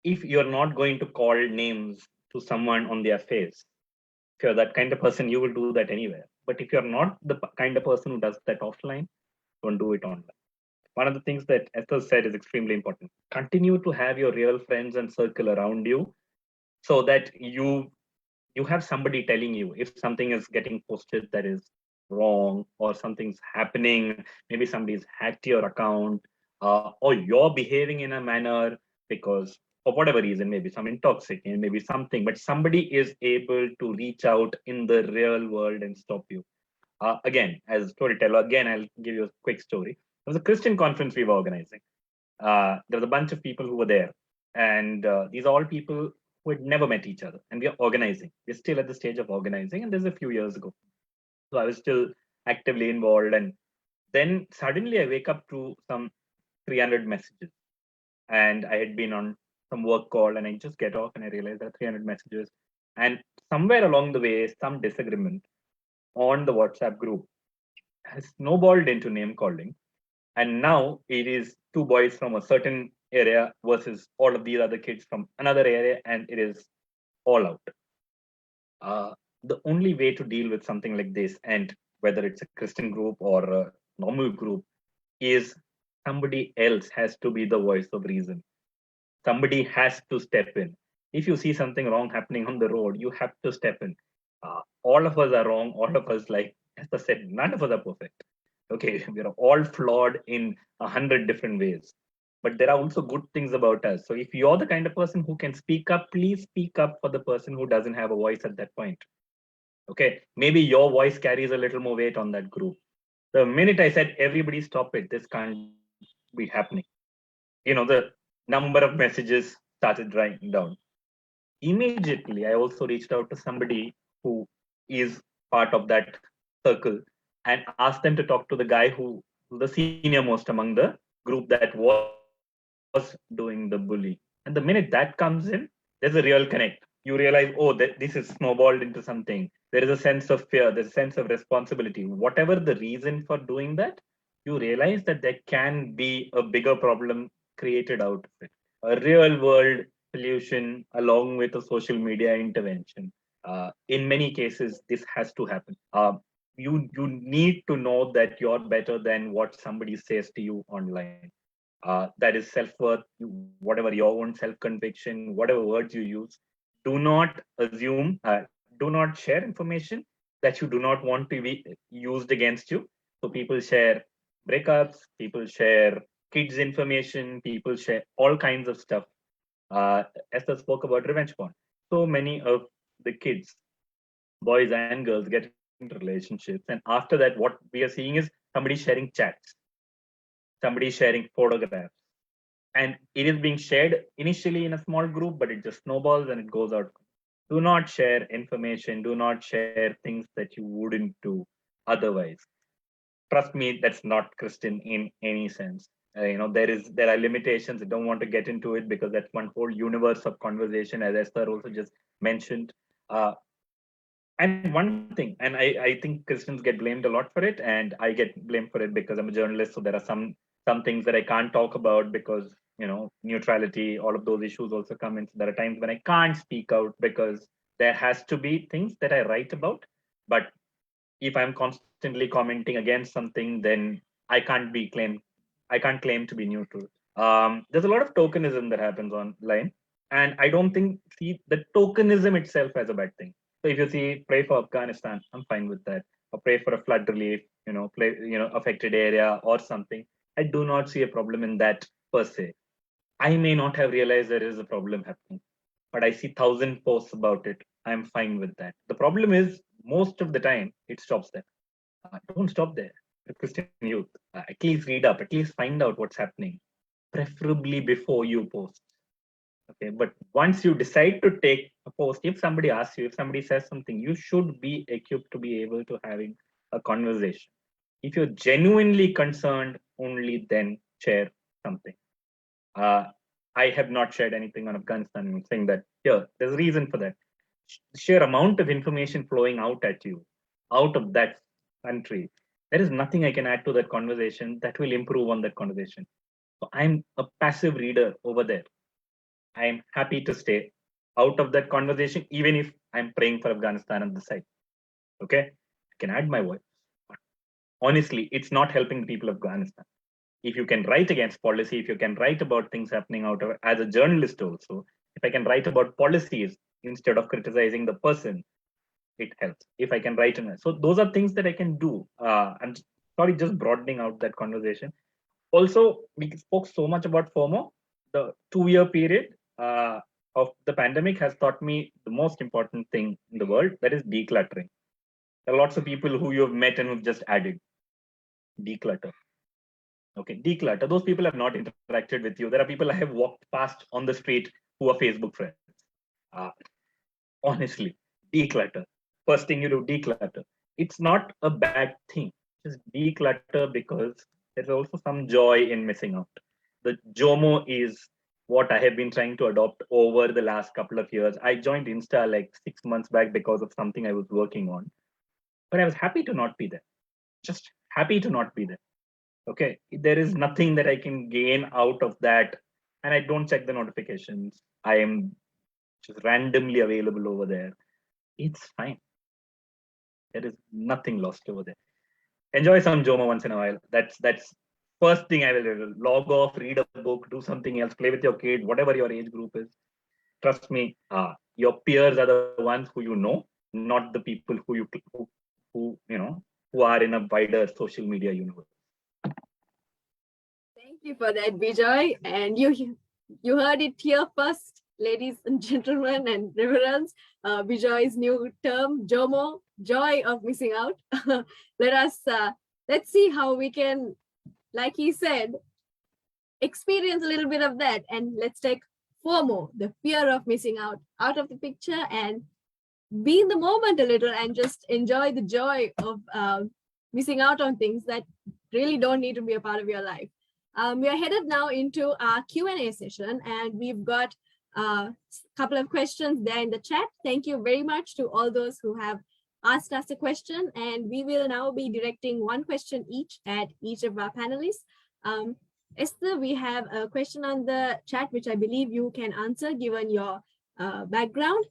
If you're not going to call names to someone on their face, if you're that kind of person, you will do that anywhere. But if you're not the kind of person who does that offline, don't do it online. One of the things that Esther said is extremely important. Continue to have your real friends and circle around you so that you have somebody telling you if something is getting posted that is wrong or something's happening, maybe somebody's hacked your account, or you're behaving in a manner because for whatever reason, maybe some intoxicant, maybe something, but somebody is able to reach out in the real world and stop you. Again, as a storyteller, again, I'll give you a quick story. There was a Christian conference we were organizing. There was a bunch of people who were there, and these are all people who had never met each other, and we are organizing. We're still at the stage of organizing, and this is a few years ago. So I was still actively involved, and then suddenly I wake up to some 300 messages, and I had been on some work call, and I just get off, and I realize there are 300 messages, and somewhere along the way, some disagreement on the WhatsApp group has snowballed into name calling. And now it is two boys from a certain area versus all of these other kids from another area, and it is all out. The only way to deal with something like this, and whether it's a Christian group or a normal group, is somebody else has to be the voice of reason. Somebody has to step in. If you see something wrong happening on the road, you have to step in. All of us are wrong. All of us, like as I said, none of us are perfect. Okay, we are all flawed in 100 different ways. But there are also good things about us. So if you're the kind of person who can speak up, please speak up for the person who doesn't have a voice at that point. Okay, maybe your voice carries a little more weight on that group. The minute I said, everybody stop it, this can't be happening. The number of messages started writing down. Immediately, I also reached out to somebody who is part of that circle and asked them to talk to the guy who was the senior most among the group that was doing the bully. And the minute that comes in, there's a real connect. You realize, oh, that this is snowballed into something. There is a sense of fear, there's a sense of responsibility. Whatever the reason for doing that, you realize that there can be a bigger problem created out of it. A real world solution along with a social media intervention. In many cases, this has to happen. you need to know that you're better than what somebody says to you online. That is self-worth, whatever your own self-conviction, whatever words you use. Do not assume, do not share information that you do not want to be used against you. So people share breakups, people share kids information, people share all kinds of stuff. Esther spoke about revenge porn. So many of the kids, boys and girls, get into relationships, and after that, what we are seeing is somebody sharing chats, somebody sharing photographs, and it is being shared initially in a small group, but it just snowballs and it goes out. Do not share information, do not share things that you wouldn't do otherwise. Trust me, that's not Christian in any sense. There are limitations. I don't want to get into it because that's one whole universe of conversation, as Esther also just mentioned. And one thing, and I think Christians get blamed a lot for it, and I get blamed for it because I'm a journalist. So there are some things that I can't talk about because neutrality, all of those issues also come in. So there are times when I can't speak out because there has to be things that I write about. But if I'm constantly commenting against something, then I can't be claimed. I can't claim to be neutral. There's a lot of tokenism that happens online, and I don't think see the tokenism itself as a bad thing. So if you see pray for Afghanistan, I'm fine with that. Or pray for a flood relief, affected area or something. I do not see a problem in that per se. I may not have realized there is a problem happening, but I see 1,000 posts about it. I'm fine with that. The problem is most of the time it stops there. Don't stop there. Christian youth, at least read up, at least find out what's happening, preferably before you post. Okay, but once you decide to take a post, if somebody asks you, if somebody says something, you should be equipped to be able to having a conversation. If you're genuinely concerned, only then share something. I have not shared anything on Afghanistan. I'm saying that here, there's a reason for that. Sheer amount of information flowing out at you, out of that country, there is nothing I can add to that conversation that will improve on that conversation. So I'm a passive reader over there. I'm happy to stay out of that conversation, even if I'm praying for Afghanistan on the side. Okay, I can add my voice. But honestly, it's not helping the people of Afghanistan. If you can write against policy, if you can write about things happening out of, as a journalist also, if I can write about policies instead of criticizing the person, it helps. If I can write in, so those are things that I can do. I'm sorry, just broadening out that conversation. Also, we spoke so much about FOMO. The 2-year period of the pandemic has taught me the most important thing in the world, that is decluttering. There are lots of people who you've met and who've just added declutter. Okay, declutter. Those people have not interacted with you. There are people I have walked past on the street who are Facebook friends. Uh, Honestly, declutter. First thing you do, declutter. It's not a bad thing. Just declutter because there's also some joy in missing out. The JOMO is what I have been trying to adopt over the last couple of years. I joined Insta like 6 months back because of something I was working on, but I was happy to not be there. Just happy to not be there. Okay, there is nothing that I can gain out of that, and I don't check the notifications. I am just randomly available over there. It's fine. There is nothing lost over there. Enjoy some JOMO once in a while. That's first thing I will do. Log off, read a book, do something else, play with your kid, whatever your age group is. Trust me, your peers are the ones who you know, not the people who are in a wider social media universe. Thank you for that, Bijoy. And you heard it here first, ladies and gentlemen and reverends. Bijoy's new term, JOMO, joy of missing out. Let's see how we can, like he said, experience a little bit of that, and let's take FOMO, the fear of missing out of the picture, and be in the moment a little and just enjoy the joy of missing out on things that really don't need to be a part of your life. We are headed now into our Q&A session, and we've got a couple of questions there in the chat. Thank you very much to all those who have asked us a question, and we will now be directing one question each at each of our panelists. Esther, we have a question on the chat, which I believe you can answer given your background,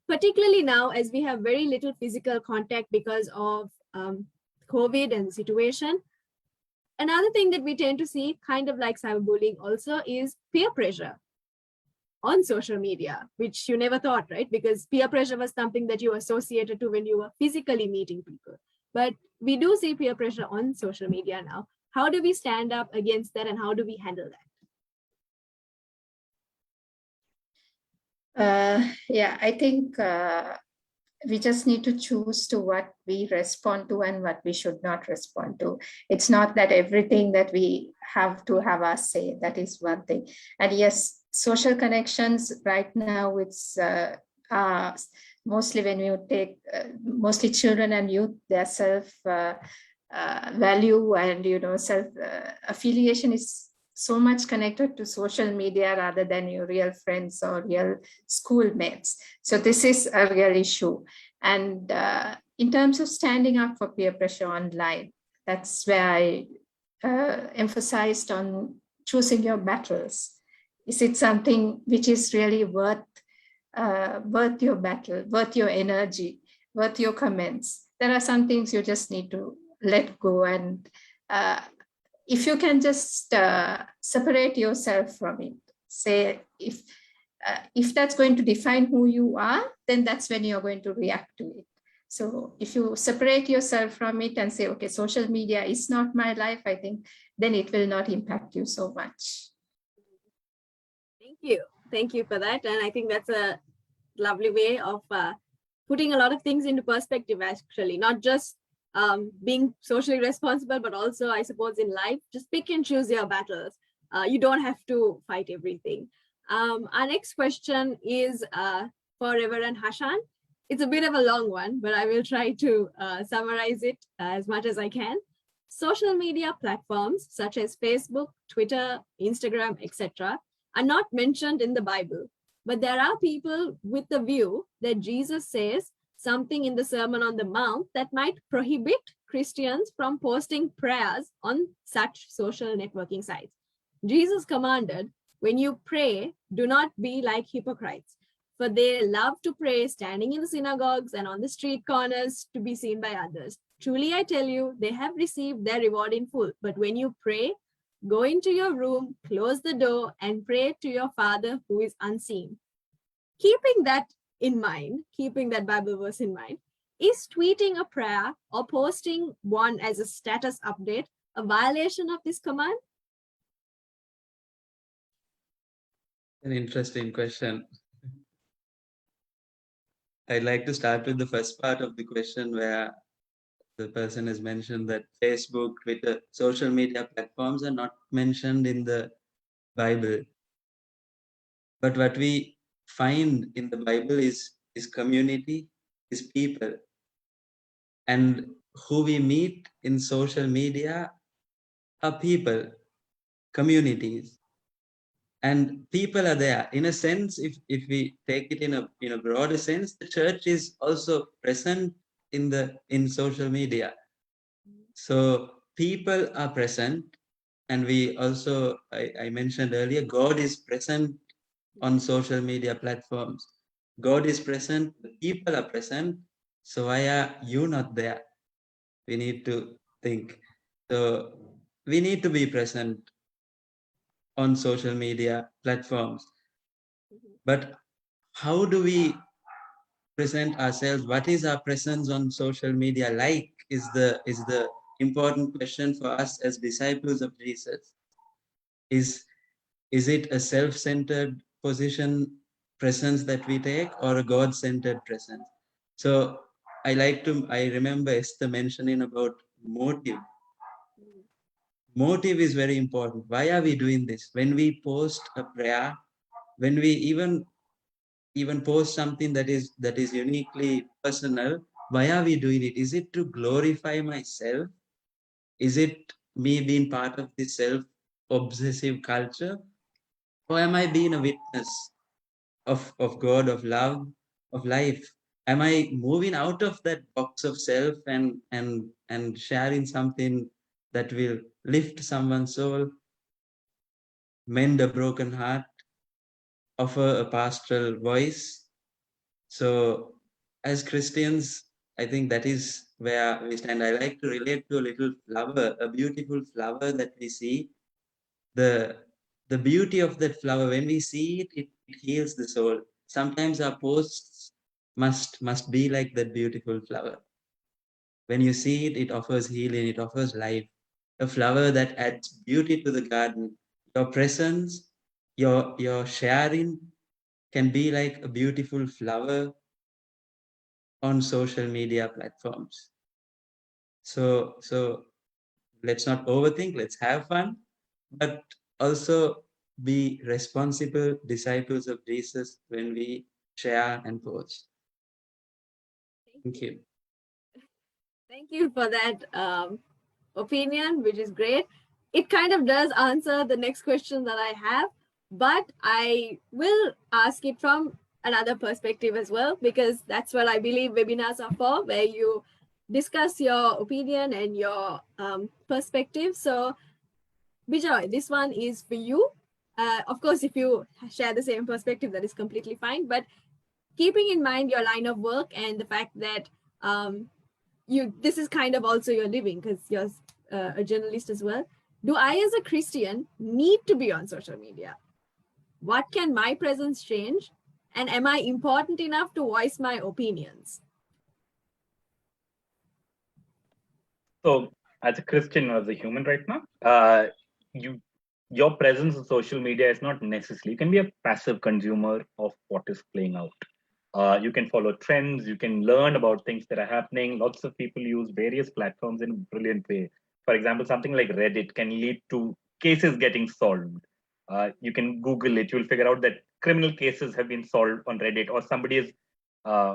particularly now as we have very little physical contact because of COVID and the situation. Another thing that we tend to see, kind of like cyberbullying also, is peer pressure on social media, which you never thought, right? Because peer pressure was something that you associated to when you were physically meeting people. But we do see peer pressure on social media now. How do we stand up against that and how do we handle that? Yeah, I think we just need to choose to what we respond to and what we should not respond to. It's not that everything that we have to have us say, that is one thing. And yes, social connections right now, it's mostly when you take, mostly children and youth, their self value and, self affiliation is so much connected to social media rather than your real friends or real schoolmates. So this is a real issue. And in terms of standing up for peer pressure online, that's where I emphasized on choosing your battles. Is it something which is really worth your battle, worth your energy, worth your comments? There are some things you just need to let go. And if you can just separate yourself from it, say if that's going to define who you are, then that's when you're going to react to it. So if you separate yourself from it and say, okay, social media is not my life, I think then it will not impact you so much. Thank you. Thank you for that. And I think that's a lovely way of putting a lot of things into perspective, actually, not just being socially responsible, but also, I suppose, in life, just pick and choose your battles. You don't have to fight everything. Our next question is for Reverend Hashan. It's a bit of a long one, but I will try to summarize it as much as I can. Social media platforms such as Facebook, Twitter, Instagram, etc. are not mentioned in the Bible, but there are people with the view that Jesus says something in the Sermon on the Mount that might prohibit Christians from posting prayers on such social networking sites. Jesus commanded, when you pray, do not be like hypocrites, for they love to pray standing in the synagogues and on the street corners to be seen by others. Truly, I tell you, they have received their reward in full. But when you pray, go into your room, close the door, and pray to your Father who is unseen. Keeping that in mind, keeping that Bible verse in mind, is tweeting a prayer or posting one as a status update a violation of this command? An interesting question. I'd like to start with the first part of the question where the person has mentioned that Facebook, Twitter, social media platforms are not mentioned in the Bible. But what we find in the Bible is community, is people. And who we meet in social media are people, communities. And people are there. In a sense, if we take it in a broader sense, the church is also present in social media. So people are present, and we also, I mentioned earlier, God is present on social media platforms. God is present, the people are present. So why are you not there? We need to think. So we need to be present on social media platforms. But how do we present ourselves? What is our presence on social media like is the important question for us as disciples of Jesus. Is it a self-centered presence that we take, or a God-centered presence? So I remember Esther mentioning about motive. Motive is very important. Why are we doing this? When we post a prayer, when we even post something that is uniquely personal, why are we doing it? Is it to glorify myself? Is it me being part of this self-obsessive culture? Or am I being a witness of God, of love, of life? Am I moving out of that box of self and sharing something that will lift someone's soul, mend a broken heart, offer a pastoral voice? So as Christians, I think that is where we stand. I like to relate to a little flower, a beautiful flower that we see. The beauty of that flower, when we see it, it heals the soul. Sometimes our posts must be like that beautiful flower. When you see it, it offers healing, it offers life. A flower that adds beauty to the garden. Your presence, your sharing can be like a beautiful flower on social media platforms. So let's not overthink, let's have fun, but also be responsible disciples of Jesus when we share and post. Thank you. Thank you for that opinion, which is great. It kind of does answer the next question that I have, but I will ask it from another perspective as well, because that's what I believe webinars are for, where you discuss your opinion and your perspective. So, Bijoy, this one is for you. Of course, if you share the same perspective, that is completely fine. But keeping in mind your line of work and the fact that this is kind of also your living, because you're a journalist as well. Do I, as a Christian, need to be on social media? What can my presence change? And am I important enough to voice my opinions? So, as a Christian or as a human right now, your presence on social media is not necessary. You can be a passive consumer of what is playing out. You can follow trends. You can learn about things that are happening. Lots of people use various platforms in a brilliant way. For example, something like Reddit can lead to cases getting solved. You can Google it. You'll figure out that criminal cases have been solved on Reddit, or somebody's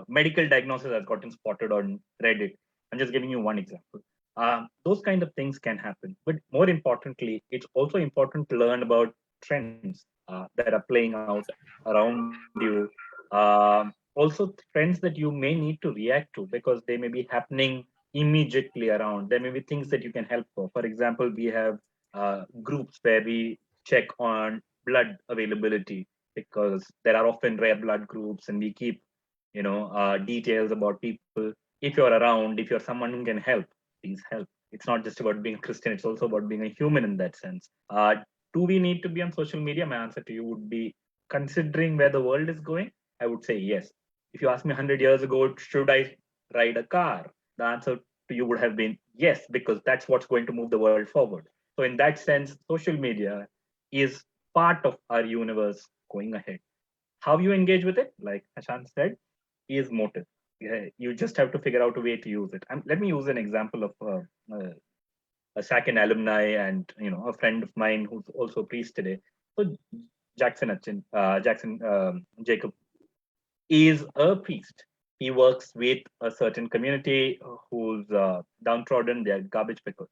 medical diagnosis has gotten spotted on Reddit. I'm just giving you one example. Those kind of things can happen. But more importantly, it's also important to learn about trends that are playing out around you. Also, trends that you may need to react to because they may be happening immediately around. There may be things that you can help for. For example, we have groups where we check on blood availability because there are often rare blood groups, and we keep details about people. If you're around, if you're someone who can help, please help. It's not just about being a Christian, it's also about being a human in that sense. Do we need to be on social media? My answer to you would be, considering where the world is going, I would say yes. If you asked me 100 years ago, should I ride a car? The answer to you would have been yes, because that's what's going to move the world forward. So, in that sense, social media is part of our universe going ahead. How you engage with it, like Ashan said, is motive. Yeah, you just have to figure out a way to use it. And let me use an example of a SACYN alumni and a friend of mine who's also a priest today. So Jackson Jacob is a priest. He works with a certain community who's downtrodden. They're garbage pickers.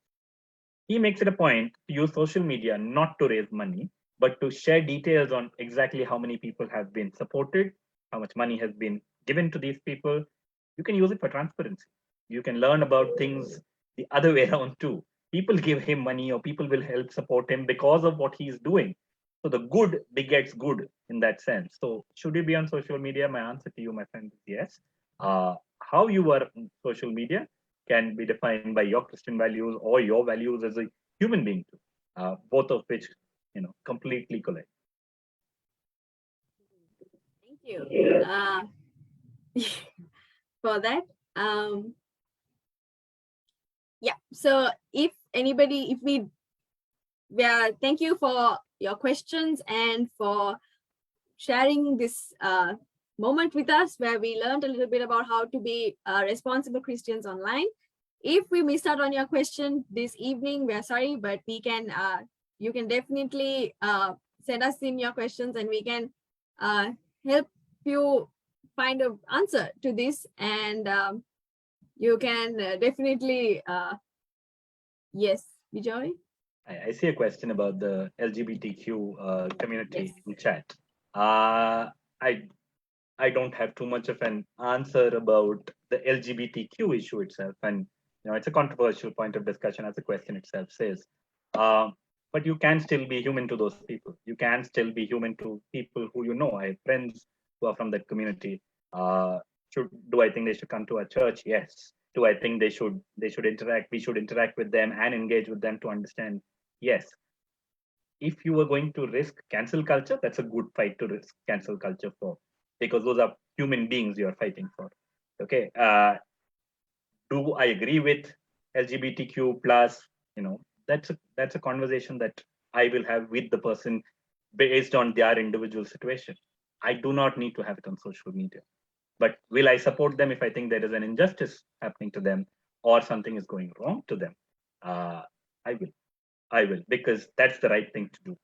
He makes it a point to use social media not to raise money, but to share details on exactly how many people have been supported, how much money has been given to these people. You can use it for transparency. You can learn about things the other way around too. People give him money or people will help support him because of what he's doing. So the good begets good in that sense. So should you be on social media? My answer to you, my friend, is yes. How you are on social media can be defined by your Christian values or your values as a human being too. Both of which completely collide. Thank you for that. Yeah. So if anybody, thank you for your questions and for sharing this moment with us, where we learned a little bit about how to be responsible Christians online. If we missed out on your question this evening, we're sorry, but we can. You can definitely send us in your questions, and we can help you find an answer to this. And you can definitely, yes, Bijoy. I see a question about the LGBTQ community Yes. in chat. I don't have too much of an answer about the LGBTQ issue itself, and it's a controversial point of discussion, as the question itself says. But you can still be human to those people. You can still be human to people who I have friends who are from that community. Do I think they should come to our church? Yes. to I think they should interact. We should interact with them and engage with them to understand. Yes, if you are going to risk cancel culture, that's a good fight to risk cancel culture for, because those are human beings you are fighting for. Okay. Do I agree with LGBTQ plus? That's a conversation that I will have with the person based on their individual situation. I do not need to have it on social media. But will I support them if I think there is an injustice happening to them or something is going wrong to them? I will, because that's the right thing to do.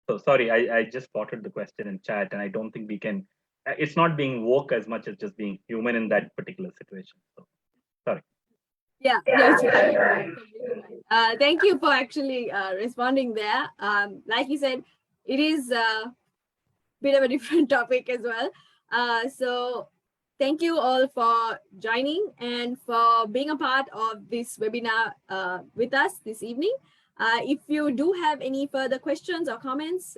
So sorry, I just spotted the question in chat, and I don't think we can. It's not being woke as much as just being human in that particular situation. So sorry. Yeah, no, it's okay. Thank you for actually responding there. Like you said, it is a bit of a different topic as well. So thank you all for joining and for being a part of this webinar with us this evening. If you do have any further questions or comments,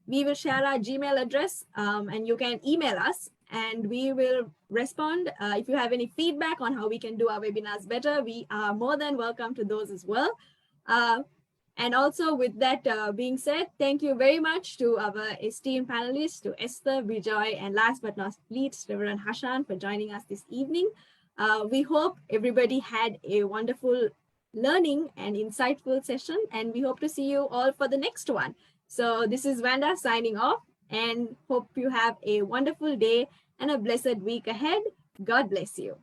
we will share our Gmail address and you can email us and we will respond. If you have any feedback on how we can do our webinars better, we are more than welcome to those as well. And also with that being said, thank you very much to our esteemed panelists, to Esther, Bijoy, and last but not least, Reverend Hashan for joining us this evening. We hope everybody had a wonderful learning and insightful session, and we hope to see you all for the next one. So this is Wanda signing off, and hope you have a wonderful day and a blessed week ahead. God bless you.